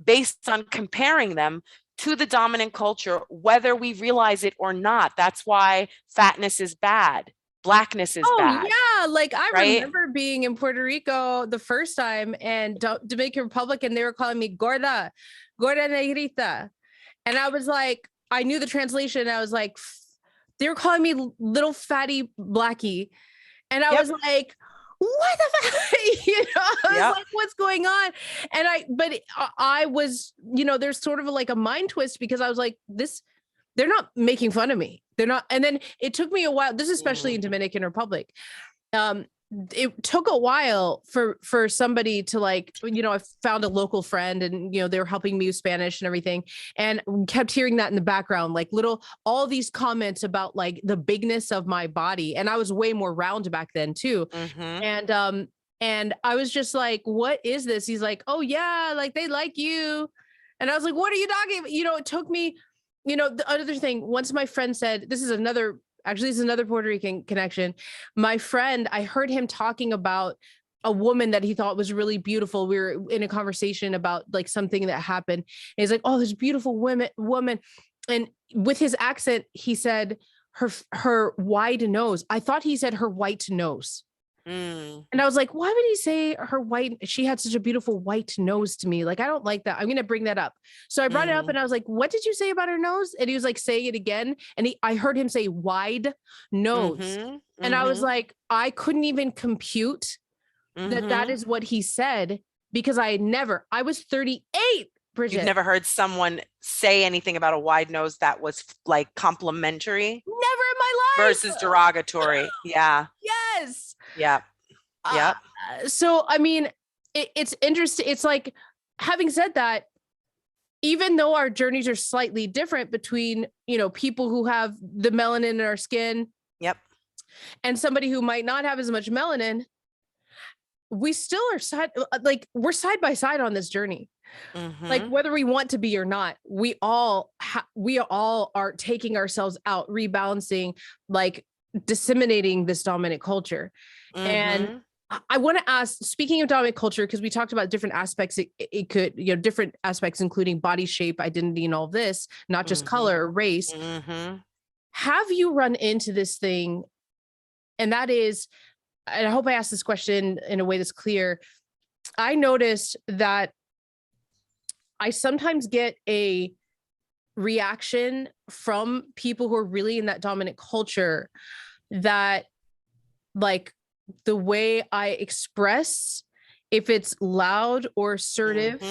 based on comparing them to the dominant culture, whether we realize it or not. That's why fatness is bad. Blackness is bad. Yeah. Like, I remember being in Puerto Rico the first time, and Dominican Republic, and they were calling me gorda negrita. And I was like, I knew the translation. I was like, they were calling me little fatty blackie. And I was like, what the fuck? I was like, what's going on? And I was, there's sort of like a mind twist, because I was like, they're not making fun of me. They're not. And then it took me a while, this is especially in Dominican Republic. it took a while for somebody to like, I found a local friend and, they were helping me with Spanish and everything. And kept hearing that in the background, like all these comments about like the bigness of my body. And I was way more round back then too. Mm-hmm. And I was just like, what is this? He's like, oh yeah, like they like you. And I was like, what are you talking about? It took me, the other thing, once my friend said, this is another Puerto Rican connection. My friend, I heard him talking about a woman that he thought was really beautiful. We were in a conversation about like something that happened. And he's like, oh, this beautiful woman. And with his accent, he said her wide nose. I thought he said her white nose. And I was like, why would he say her white? She had such a beautiful white nose to me. Like, I don't like that. I'm going to bring that up. So I brought it up and I was like, what did you say about her nose? And he was like saying it again. And I heard him say wide nose. Mm-hmm. And I was like, I couldn't even compute that is what he said because I was 38. Brigette. You've never heard someone say anything about a wide nose that was like complimentary? Never in my life. Versus derogatory. Yeah. Yes. Yeah. Yeah. So, I mean, it's interesting. It's like, having said that, even though our journeys are slightly different between, people who have the melanin in our skin. Yep. And somebody who might not have as much melanin, we still are we're side by side on this journey. Like whether we want to be or not, we all are taking ourselves out, rebalancing, like disseminating this dominant culture. And I want to ask, speaking of dominant culture, because we talked about different aspects, it could, different aspects, including body shape, identity, and all of this, not just color or race. Have you run into this thing? And that is, and I hope I asked this question in a way that's clear. I noticed that I sometimes get a reaction from people who are really in that dominant culture that, like, the way I express, if it's loud or assertive,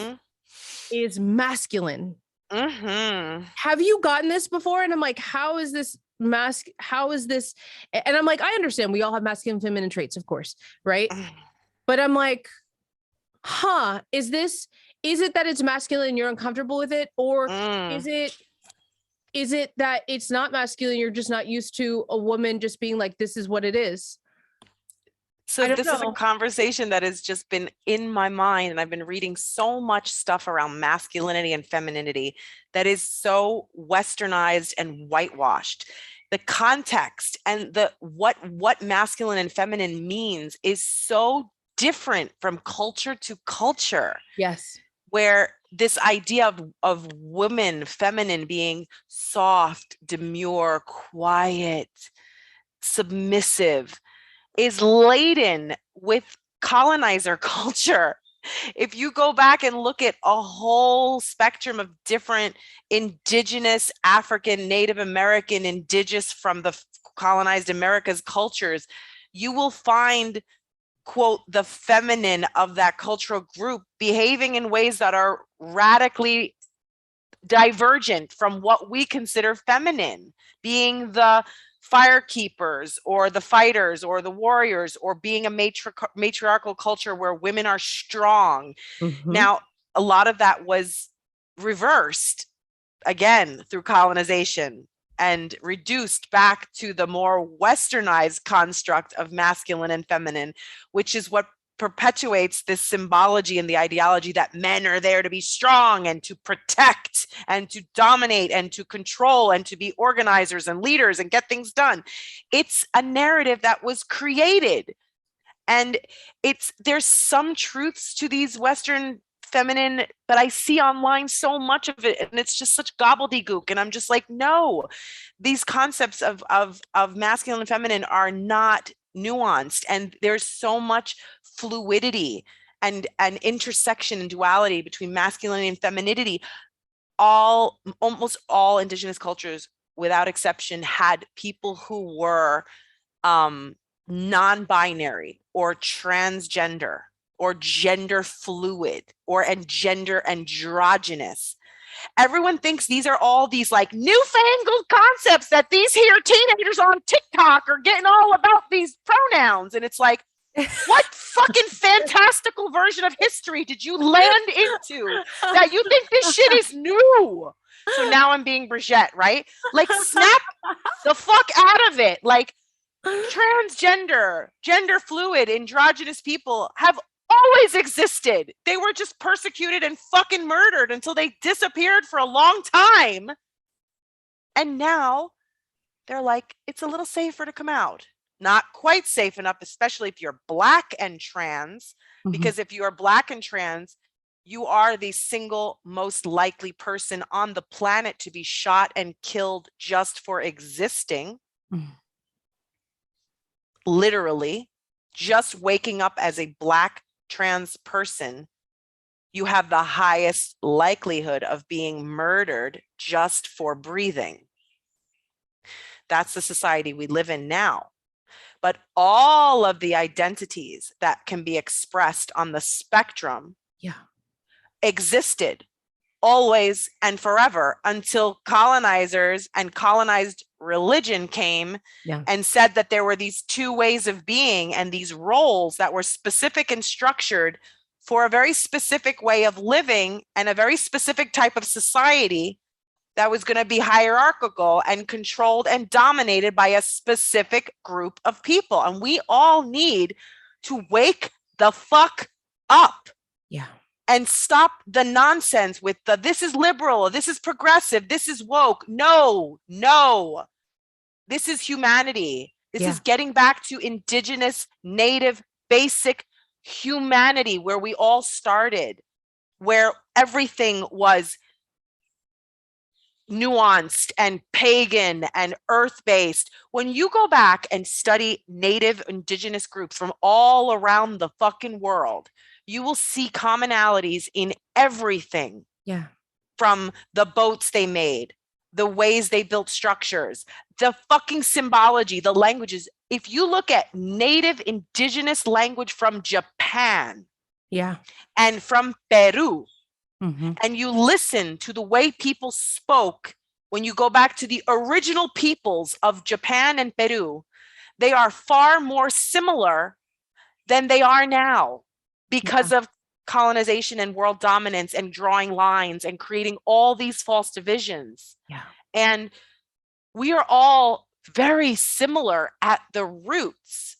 is masculine. Have you gotten this before? And I'm like, how is this? And I'm like, I understand we all have masculine and feminine traits, of course, right? But I'm like, is it that it's masculine and you're uncomfortable with it? Or is it that it's not masculine, you're just not used to a woman just being like, this is what it is? So this is a conversation that has just been in my mind, and I've been reading so much stuff around masculinity and femininity that is so westernized and whitewashed. The context and what masculine and feminine means is so different from culture to culture. Yes. Where this idea of women, feminine, being soft, demure, quiet, submissive, is laden with colonizer culture. If you go back and look at a whole spectrum of different indigenous, African, Native American, indigenous from the colonized Americas cultures, you will find, quote, the feminine of that cultural group behaving in ways that are radically divergent from what we consider feminine, being the fire keepers or the fighters or the warriors, or being a matriarchal culture where women are strong. Now, a lot of that was reversed again through colonization and reduced back to the more westernized construct of masculine and feminine, which is what perpetuates this symbology and the ideology that men are there to be strong and to protect and to dominate and to control and to be organizers and leaders and get things done. It's a narrative that was created, and there's some truths to these Western feminine, but I see online so much of it, and it's just such gobbledygook. And I'm just like, no, these concepts of masculine and feminine are not nuanced, and there's so much fluidity and intersection and duality between masculinity and femininity. Almost all indigenous cultures, without exception, had people who were non-binary or transgender or gender fluid or gender androgynous. Everyone thinks these are all these like newfangled concepts that these here teenagers on TikTok are getting all about these pronouns. And it's like, What fucking fantastical version of history did you land into that you think this shit is new? So now I'm being Brigette, right? Like, snap the fuck out of it. Like, transgender, gender fluid, androgynous people have always existed. They were just persecuted and fucking murdered until they disappeared for a long time. And now they're like, it's a little safer to come out. Not quite safe enough, especially if you're Black and trans, because if you are Black and trans, you are the single most likely person on the planet to be shot and killed just for existing. Literally, just waking up as a Black trans person, you have the highest likelihood of being murdered just for breathing. That's the society we live in now. But all of the identities that can be expressed on the spectrum existed always and forever until colonizers and colonized religion came and said that there were these two ways of being and these roles that were specific and structured for a very specific way of living and a very specific type of society that was going to be hierarchical and controlled and dominated by a specific group of people. And we all need to wake the fuck up. And stop the nonsense with the, this is liberal, this is progressive, this is woke. No. This is humanity. This is getting back to indigenous, native, basic humanity where we all started, where everything was nuanced and pagan and earth-based. When you go back and study native indigenous groups from all around the fucking world, you will see commonalities in everything. From the boats they made, the ways they built structures, the fucking symbology, the languages. If you look at native indigenous language from Japan and from Peru, and you listen to the way people spoke, when you go back to the original peoples of Japan and Peru, they are far more similar than they are now because of colonization and world dominance and drawing lines and creating all these false divisions. And we are all very similar at the roots.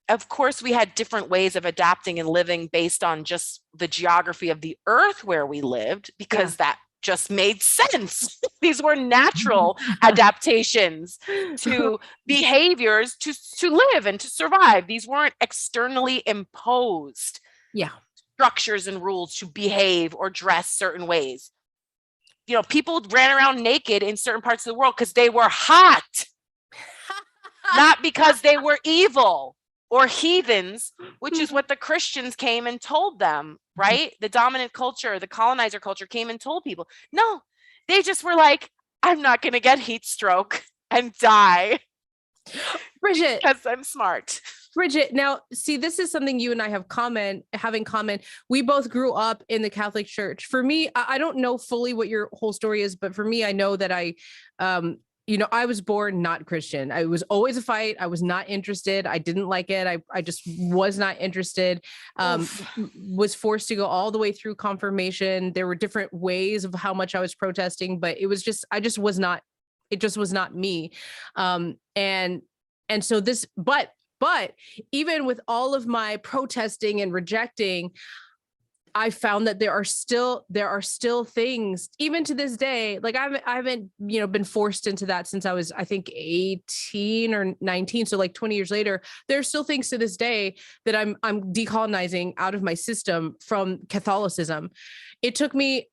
Of course, we had different ways of adapting and living based on just the geography of the earth where we lived, because that just made sense. These were natural adaptations to behaviors to live and to survive. These weren't externally imposed structures and rules to behave or dress certain ways. You know, people ran around naked in certain parts of the world because they were hot, not because they were evil or heathens, which is what the Christians came and told them, right? The dominant culture, the colonizer culture came and told people. No, they just were like, I'm not going to get heat stroke and die. Brigette, because I'm smart. Brigette, now see, this is something you and I have in common. We both grew up in the Catholic Church. For me, I don't know fully what your whole story is, but for me, I know that I was born not Christian. I was always a fight. I was not interested. I didn't like it. I just was not interested. Was forced to go all the way through confirmation. There were different ways of how much I was protesting, but it just was not me. And so this, but even with all of my protesting and rejecting, I found that there are still things, even to this day, like I haven't, been forced into that since I was, I think 18 or 19. So like 20 years later, there are still things to this day that I'm decolonizing out of my system from Catholicism. It took me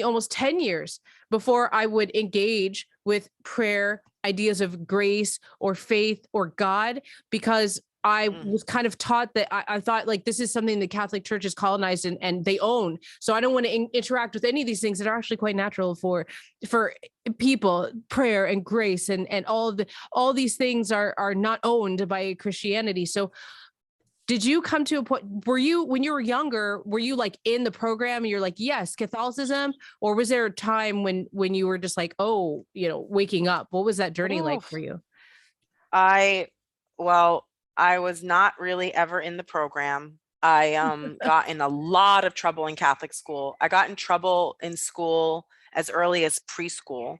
almost 10 years before I would engage with prayer, ideas of grace or faith or God, because I was kind of taught that I thought like this is something the Catholic Church is colonized and they own. So I don't want to interact with any of these things that are actually quite natural for people. Prayer and grace and all these things are not owned by Christianity. So did you come to a point, when you were younger, were you like in the program and you're like, yes, Catholicism? Or was there a time when you were just like, waking up? What was that journey like for you? I was not really ever in the program. I got in a lot of trouble in Catholic school. I got in trouble in school as early as preschool.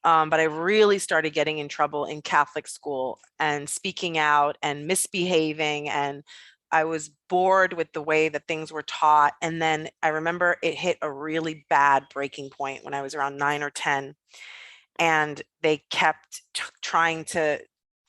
But I really started getting in trouble in Catholic school and speaking out and misbehaving. And I was bored with the way that things were taught. And then I remember it hit a really bad breaking point when I was around 9 or 10. And they kept trying to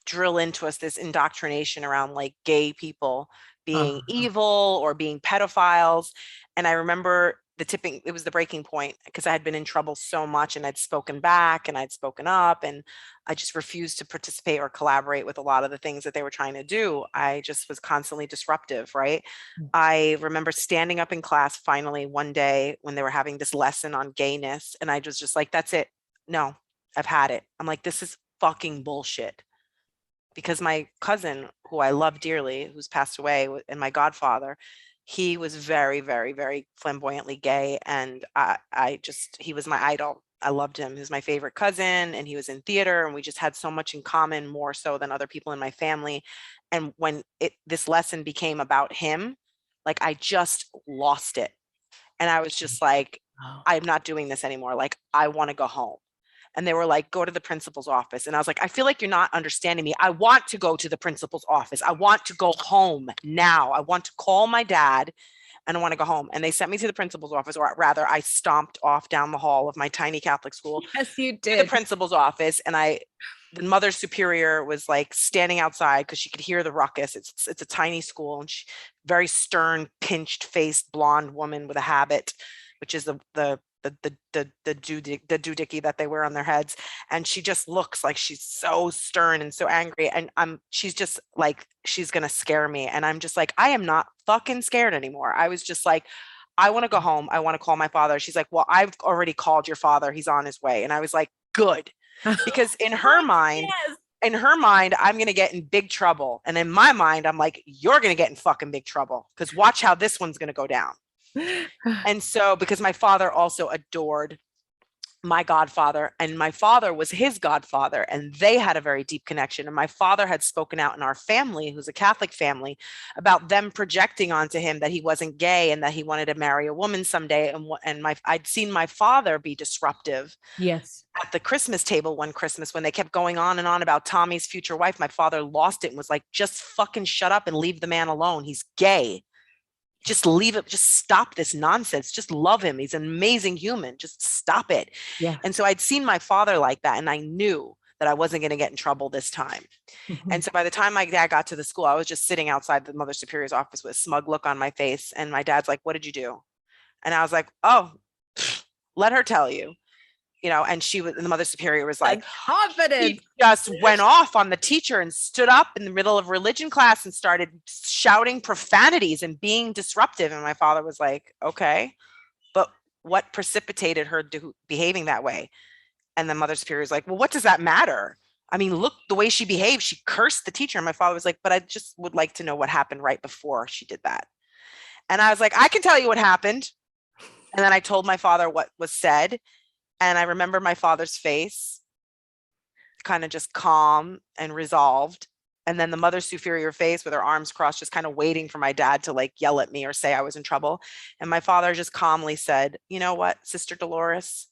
drill into us this indoctrination around like gay people being Uh, evil or being pedophiles. And I remember it was the breaking point because I had been in trouble so much and I'd spoken back and I'd spoken up and I just refused to participate or collaborate with a lot of the things that they were trying to do. I just was constantly disruptive, right? I remember standing up in class finally one day when they were having this lesson on gayness and I was just like, that's it. No, I've had it. I'm like, this is fucking bullshit. Because my cousin, who I love dearly, who's passed away, and my godfather, he was very, very, very flamboyantly gay. And he was my idol. I loved him. He was my favorite cousin, and he was in theater, and we just had so much in common, more so than other people in my family. And when this lesson became about him, like I just lost it. And I was just like, oh. I'm not doing this anymore. Like, I want to go home. And they were like, go to the principal's office. And I was like, I feel like you're not understanding me. I want to go to the principal's office. I want to go home now. I want to call my dad and I want to go home. And they sent me to the principal's office, or rather, I stomped off down the hall of my tiny Catholic school Yes, you to the did. principal's office. And the mother superior was like standing outside because she could hear the ruckus. It's a tiny school, and she, very stern, pinched faced blonde woman with a habit, which is the doohickey that they wear on their heads. And she just looks like she's so stern and so angry. And she's just like, she's gonna scare me. And I'm just like, I am not fucking scared anymore. I was just like, I want to go home. I want to call my father. She's like, well, I've already called your father. He's on his way. And I was like, good. Because Yes. in her mind, I'm going to get in big trouble. And in my mind, I'm like, you're going to get in fucking big trouble because watch how this one's going to go down. And so, because my father also adored my godfather, and my father was his godfather, and they had a very deep connection. And my father had spoken out in our family, who's a Catholic family, about them projecting onto him that he wasn't gay and that he wanted to marry a woman someday. And I'd seen my father be disruptive Yes. at the Christmas table one Christmas when they kept going on and on about Tommy's future wife. My father lost it and was like, just fucking shut up and leave the man alone. He's gay. Just leave it. Just stop this nonsense. Just love him. He's an amazing human. Just stop it. Yeah. And so I'd seen my father like that, and I knew that I wasn't going to get in trouble this time. And so by the time my dad got to the school, I was just sitting outside the mother superior's office with a smug look on my face. And my dad's like, what did you do? And I was like, oh, let her tell you. And the mother superior was like, confident. he just went off on the teacher and stood up in the middle of religion class and started shouting profanities and being disruptive. And my father was like, okay, but what precipitated her behaving that way? And the mother superior was like, well, what does that matter? I mean, look, the way she behaved, she cursed the teacher. And my father was like, but I just would like to know what happened right before she did that. And I was like, I can tell you what happened. And then I told my father what was said. And I remember my father's face, kind of just calm and resolved. And then the mother superior face with her arms crossed, just kind of waiting for my dad to like yell at me or say I was in trouble. And my father just calmly said, you know what, Sister Dolores,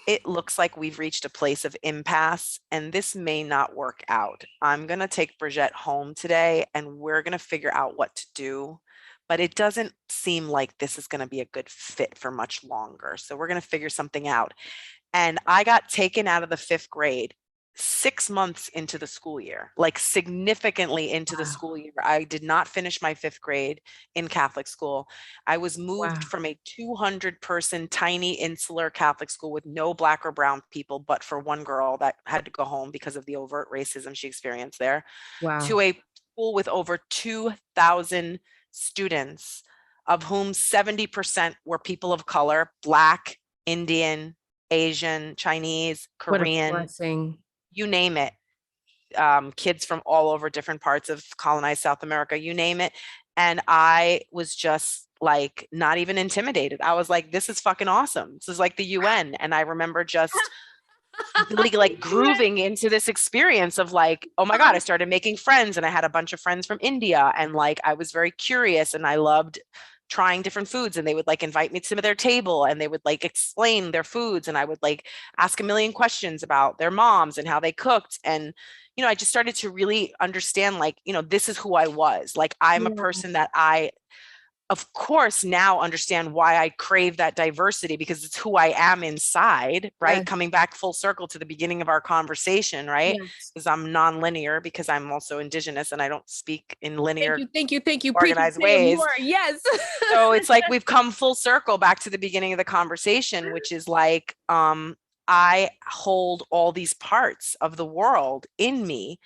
it looks like we've reached a place of impasse and this may not work out. I'm going to take Brigette home today and we're going to figure out what to do. But it doesn't seem like this is going to be a good fit for much longer. So we're going to figure something out. And I got taken out of the 5th grade 6 months into the school year, like significantly into the school year. I did not finish my 5th grade in Catholic school. I was moved from a 200-person tiny insular Catholic school with no Black or brown people, but for one girl that had to go home because of the overt racism she experienced there, to a school with over 2,000 students, of whom 70% were people of color, Black, Indian, Asian, Chinese, Korean, you name it. Kids from all over different parts of colonized South America, you name it. And I was just like, not even intimidated. I was like, this is fucking awesome. This is like the UN. And I remember just really like grooving into this experience of like, oh my God, I started making friends and I had a bunch of friends from India and like I was very curious and I loved trying different foods and they would like invite me to their table and they would like explain their foods and I would like ask a million questions about their moms and how they cooked and I just started to really understand like this is who I was. Like I'm a Yeah. person that I of course now understand why I crave that diversity because it's who I am inside, right? Yes. Coming back full circle to the beginning of our conversation, right? Yes. Because I'm non-linear because I'm also indigenous and I don't speak in Thank linear you. Thank you. Thank you. Preach and organized say it ways. more. Yes. So it's like we've come full circle back to the beginning of the conversation, which is like I hold all these parts of the world in me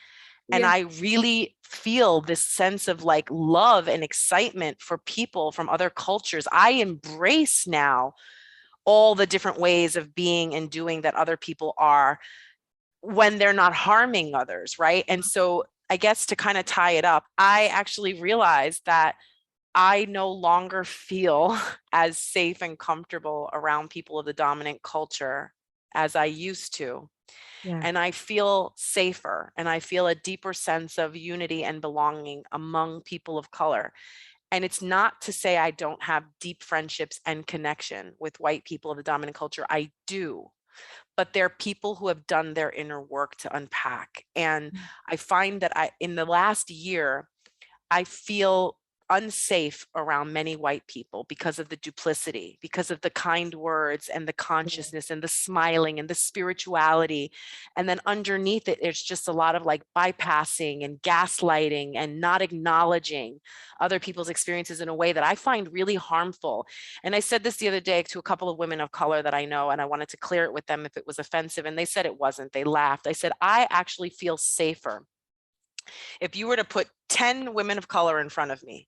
and Yeah. I really feel this sense of like love and excitement for people from other cultures. I embrace now all the different ways of being and doing that other people are when they're not harming others, right? And so I guess to kind of tie it up, I actually realized that I no longer feel as safe and comfortable around people of the dominant culture as I used to. Yeah. And I feel safer and I feel a deeper sense of unity and belonging among people of color. And it's not to say I don't have deep friendships and connection with white people of the dominant culture. I do. But they're people who have done their inner work to unpack. And I find that in the last year, I feel unsafe around many white people because of the duplicity, because of the kind words and the consciousness and the smiling and the spirituality. And then underneath it, it's just a lot of like bypassing and gaslighting and not acknowledging other people's experiences in a way that I find really harmful. And I said this the other day to a couple of women of color that I know, and I wanted to clear it with them if it was offensive. And they said it wasn't. They laughed. I said, I actually feel safer if you were to put 10 women of color in front of me,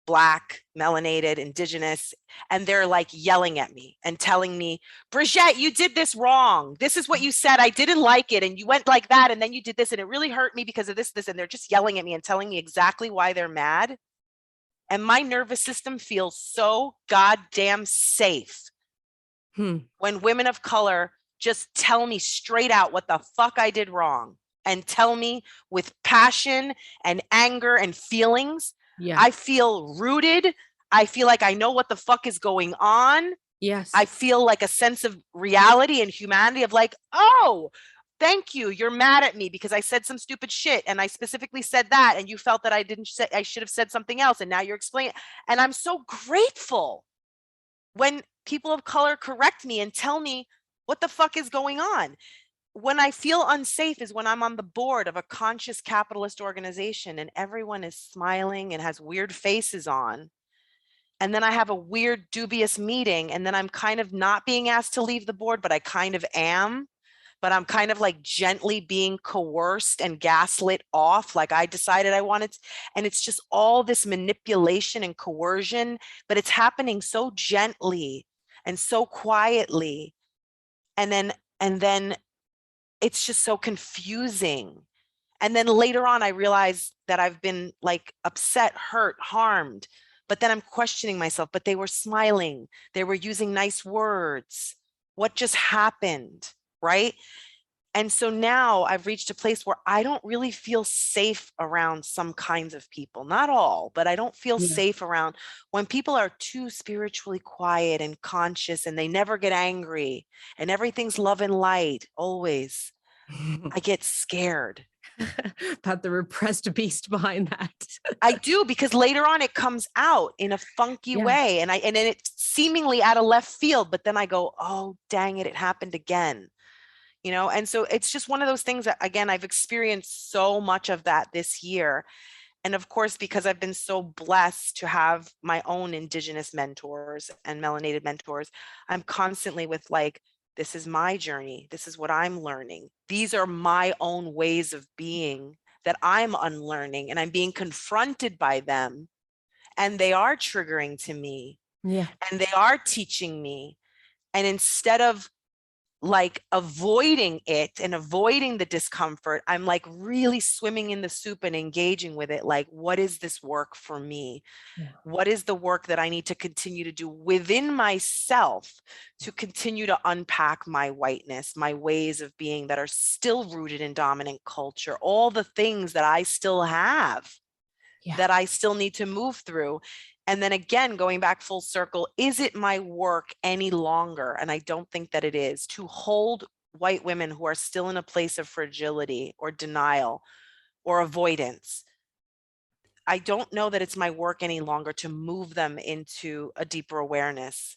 Black, melanated, indigenous, and they're like yelling at me and telling me, Brigette, you did this wrong. This is what you said. I didn't like it. And you went like that. And then you did this. And it really hurt me because of this. And they're just yelling at me and telling me exactly why they're mad. And my nervous system feels so goddamn safe when women of color just tell me straight out what the fuck I did wrong and tell me with passion and anger and feelings. Yeah. I feel rooted. I feel like I know what the fuck is going on. Yes. I feel like a sense of reality and humanity of like, oh, thank you. You're mad at me because I said some stupid shit and I specifically said that and you felt that I didn't say I should have said something else and now you're explaining. And I'm so grateful when people of color correct me and tell me what the fuck is going on. When I feel unsafe is when I'm on the board of a conscious capitalist organization and everyone is smiling and has weird faces on. And then I have a weird, dubious meeting, and then I'm kind of not being asked to leave the board, but I kind of am. But I'm kind of like gently being coerced and gaslit off, like I decided I wanted to. And it's just all this manipulation and coercion, but it's happening so gently and so quietly. And then it's just so confusing. And then later on, I realized that I've been like upset, hurt, harmed. But then I'm questioning myself, but they were smiling. They were using nice words. What just happened? Right. And so now I've reached a place where I don't really feel safe around some kinds of people, not all, but I don't feel safe around when people are too spiritually quiet and conscious and they never get angry and everything's love and light always. I get scared. About the repressed beast behind that. I do, because later on it comes out in a funky way and then it's seemingly out of left field, but then I go, oh, dang it happened again. And so it's just one of those things that, again, I've experienced so much of that this year. And of course, because I've been so blessed to have my own indigenous mentors and melanated mentors, I'm constantly with like, this is my journey. This is what I'm learning. These are my own ways of being that I'm unlearning, and I'm being confronted by them. And they are triggering to me. Yeah. And they are teaching me. And instead of like avoiding it and avoiding the discomfort. I'm like really swimming in the soup and engaging with it. Like, what is this work for me? Yeah. What is the work that I need to continue to do within myself to continue to unpack my whiteness, my ways of being that are still rooted in dominant culture, all the things that I still have, Yeah. that I still need to move through. And then again, going back full circle, is it my work any longer? And I don't think that it is, to hold white women who are still in a place of fragility or denial or avoidance. I don't know that it's my work any longer to move them into a deeper awareness.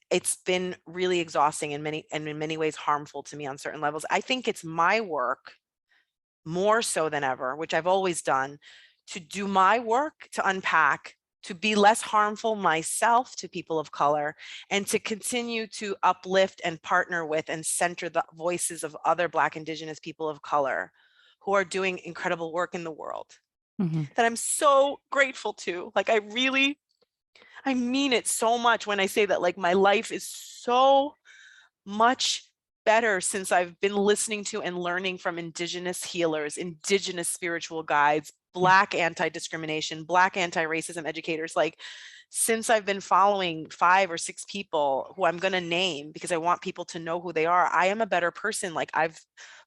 It's been really exhausting and in many ways harmful to me on certain levels. I think it's my work, more so than ever, which I've always done, to do my work, to unpack, to be less harmful myself to people of color, and to continue to uplift and partner with and center the voices of other Black, Indigenous people of color who are doing incredible work in the world Mm-hmm. that I'm so grateful to. Like, I mean it so much when I say that, like, my life is so much better since I've been listening to and learning from Indigenous healers, Indigenous spiritual guides, Yeah. Black anti-discrimination, Black anti-racism educators. Like, since I've been following 5 or 6 people who I'm going to name because I want people to know who they are, I am a better person. Like, I've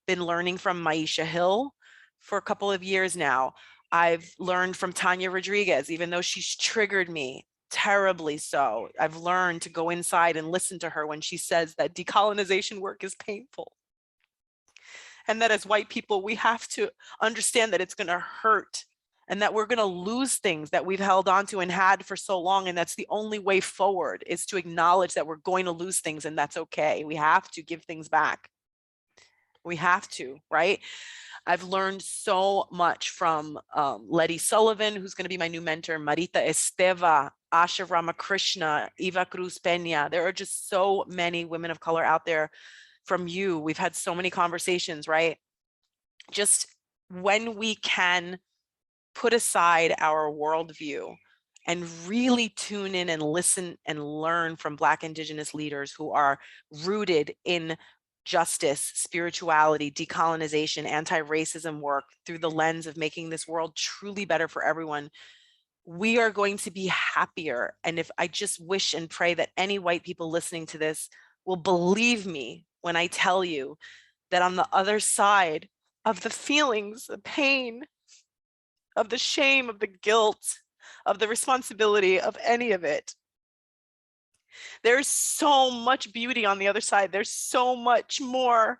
been learning from Maisha Hill for a couple of years now. I've learned from Tanya Rodriguez, even though she's triggered me terribly so. I've learned to go inside and listen to her when she says that decolonization work is painful. And that as white people, we have to understand that it's going to hurt and that we're going to lose things that we've held onto and had for so long. And that's the only way forward, is to acknowledge that we're going to lose things, and that's okay. We have to give things back. We have to, right? I've learned so much from Letty Sullivan, who's going to be my new mentor, Marita Esteva, Asha Ramakrishna, Eva Cruz Peña. There are just so many women of color out there. From you, we've had so many conversations, right? Just when we can put aside our worldview and really tune in and listen and learn from Black, Indigenous leaders who are rooted in justice, spirituality, decolonization, anti-racism work through the lens of making this world truly better for everyone, we are going to be happier. And if I just wish and pray that any white people listening to this will believe me when I tell you that on the other side of the feelings, the pain, of the shame, of the guilt, of the responsibility of any of it, there's so much beauty on the other side. There's so much more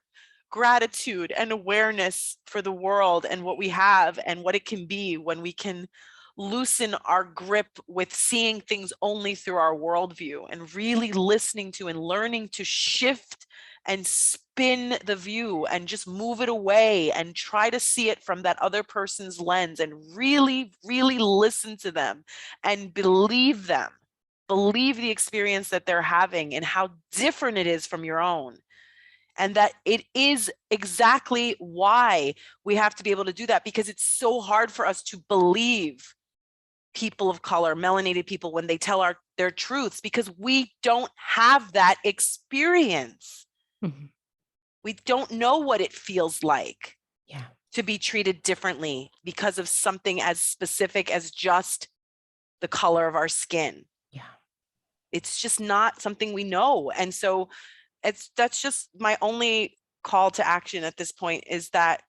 gratitude and awareness for the world and what we have and what it can be when we can loosen our grip with seeing things only through our worldview and really listening to and learning to shift and spin the view and just move it away and try to see it from that other person's lens and really, really listen to them and believe them. Believe the experience that they're having and how different it is from your own. And that it is exactly why we have to be able to do that, because it's so hard for us to believe people of color, melanated people, when they tell their truths, because we don't have that experience. Mm-hmm. We don't know what it feels like Yeah. to be treated differently because of something as specific as just the color of our skin. Yeah. It's just not something we know. And so that's just my only call to action at this point, is that,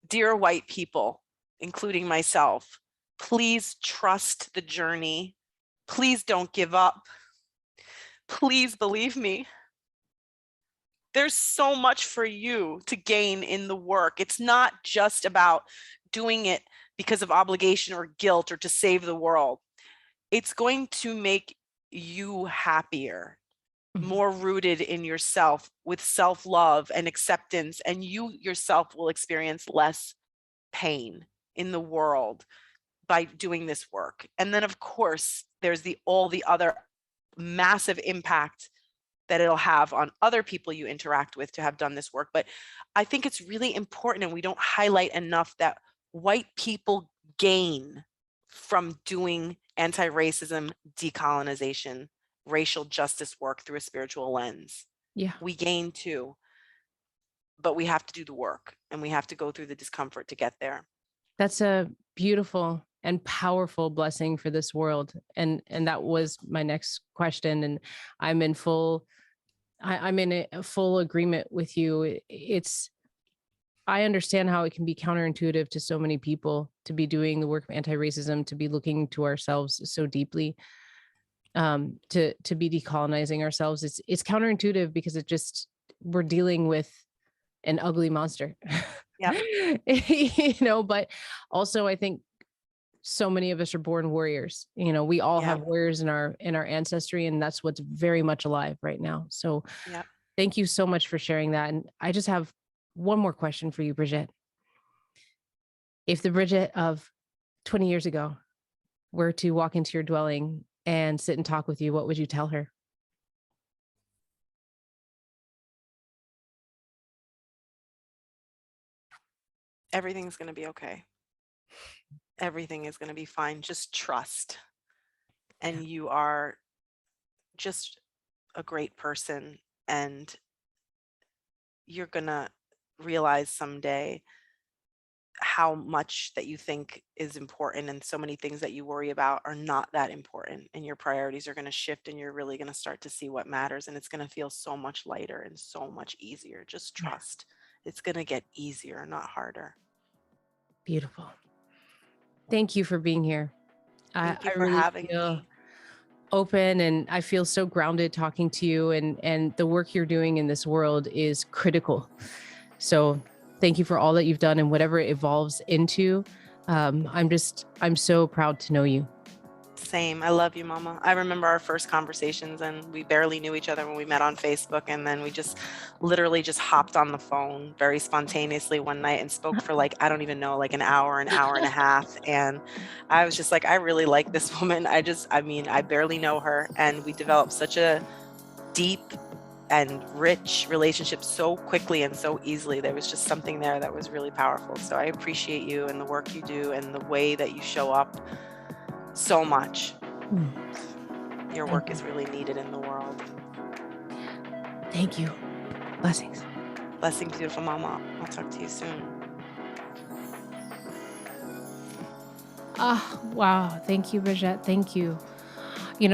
dear white people, including myself, please trust the journey. Please don't give up. Please believe me. There's so much for you to gain in the work. It's not just about doing it because of obligation or guilt or to save the world. It's going to make you happier, Mm-hmm. more rooted in yourself, with self-love and acceptance, and you yourself will experience less pain in the world by doing this work. And then, of course, there's all the other massive impact that it'll have on other people you interact with to have done this work. But I think it's really important, and we don't highlight enough, that white people gain from doing anti-racism, decolonization, racial justice work through a spiritual lens. Yeah. We gain too, but we have to do the work and we have to go through the discomfort to get there. That's a beautiful and powerful blessing for this world. And that was my next question. And I'm in full I'm in a full agreement with you. It's I understand how it can be counterintuitive to so many people to be doing the work of anti-racism, to be looking to ourselves so deeply, to be decolonizing ourselves. It's counterintuitive because it just we're dealing with an ugly monster. Yep. But also I think so many of us are born warriors. We all Yeah. have warriors in our ancestry, and that's what's very much alive right now. So Yep. thank you so much for sharing that. And I just have one more question for you, Brigette. If the Brigette of 20 years ago were to walk into your dwelling and sit and talk with you, what would you tell her? Everything's going to be okay. Everything is going to be fine. Just trust. And you are just a great person. And you're going to realize someday how much that you think is important, and so many things that you worry about are not that important, and your priorities are going to shift, and you're really going to start to see what matters, and it's going to feel so much lighter and so much easier. Just Yeah. trust. It's going to get easier, not harder. Beautiful. Thank you for being here. I, Thank you I for really having feel me. open, and I feel so grounded talking to you, and the work you're doing in this world is critical. So thank you for all that you've done and whatever it evolves into. I'm so proud to know you. Same. I love you, Mama. I remember our first conversations, and we barely knew each other when we met on Facebook, and then we just literally just hopped on the phone very spontaneously one night and spoke for like, I don't even know, like an hour and a half. And I was just like, I really like this woman. I barely know her, and we developed such a deep and rich relationship so quickly and so easily. There was just something there that was really powerful. So I appreciate you and the work you do and the way that you show up so much. Your work is really needed in the world. Thank you. Blessings. Blessings, beautiful Mama. I'll talk to you soon. Wow. Thank you, Brigette. Thank you.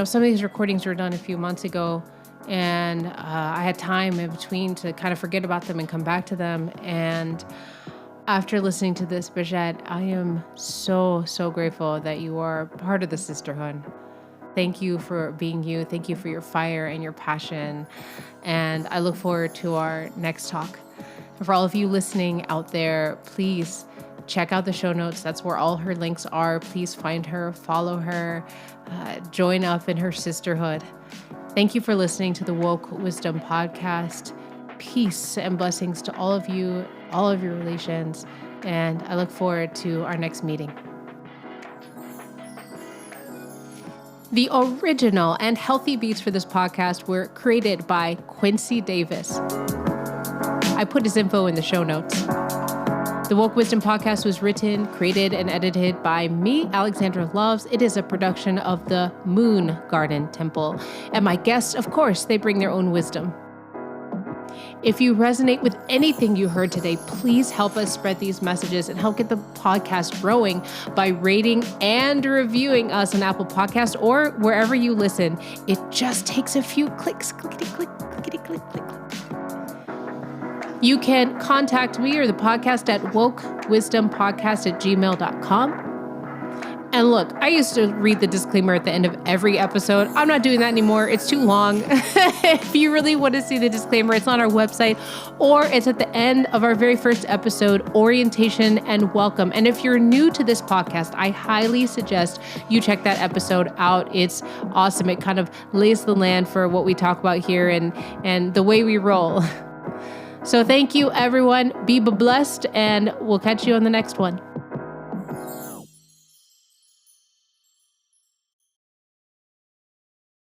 Some of these recordings were done a few months ago, and I had time in between to kind of forget about them and come back to them. And after listening to this, Brigette, I am so, so grateful that you are part of the sisterhood. Thank you for being you. Thank you for your fire and your passion. And I look forward to our next talk. And for all of you listening out there, please check out the show notes. That's where all her links are. Please find her, follow her, join up in her sisterhood. Thank you for listening to the Woke Wisdom Podcast. Peace and blessings to all of you, all of your relations. And I look forward to our next meeting. The original and healthy beats for this podcast were created by Quincy Davis. I put his info in the show notes. The Woke Wisdom Podcast was written, created, and edited by me, Alexandra Loves. It is a production of the Moon Garden Temple. And my guests, of course, they bring their own wisdom. If you resonate with anything you heard today, please help us spread these messages and help get the podcast growing by rating and reviewing us on Apple Podcasts or wherever you listen. It just takes a few clicks. Clickety click, clickety click, click. You can contact me or the podcast at wokewisdompodcast@gmail.com. And look, I used to read the disclaimer at the end of every episode. I'm not doing that anymore. It's too long. If you really want to see the disclaimer, it's on our website, or it's at the end of our very first episode, Orientation and Welcome. And if you're new to this podcast, I highly suggest you check that episode out. It's awesome. It kind of lays the land for what we talk about here and the way we roll. So thank you, everyone. Be blessed, and we'll catch you on the next one.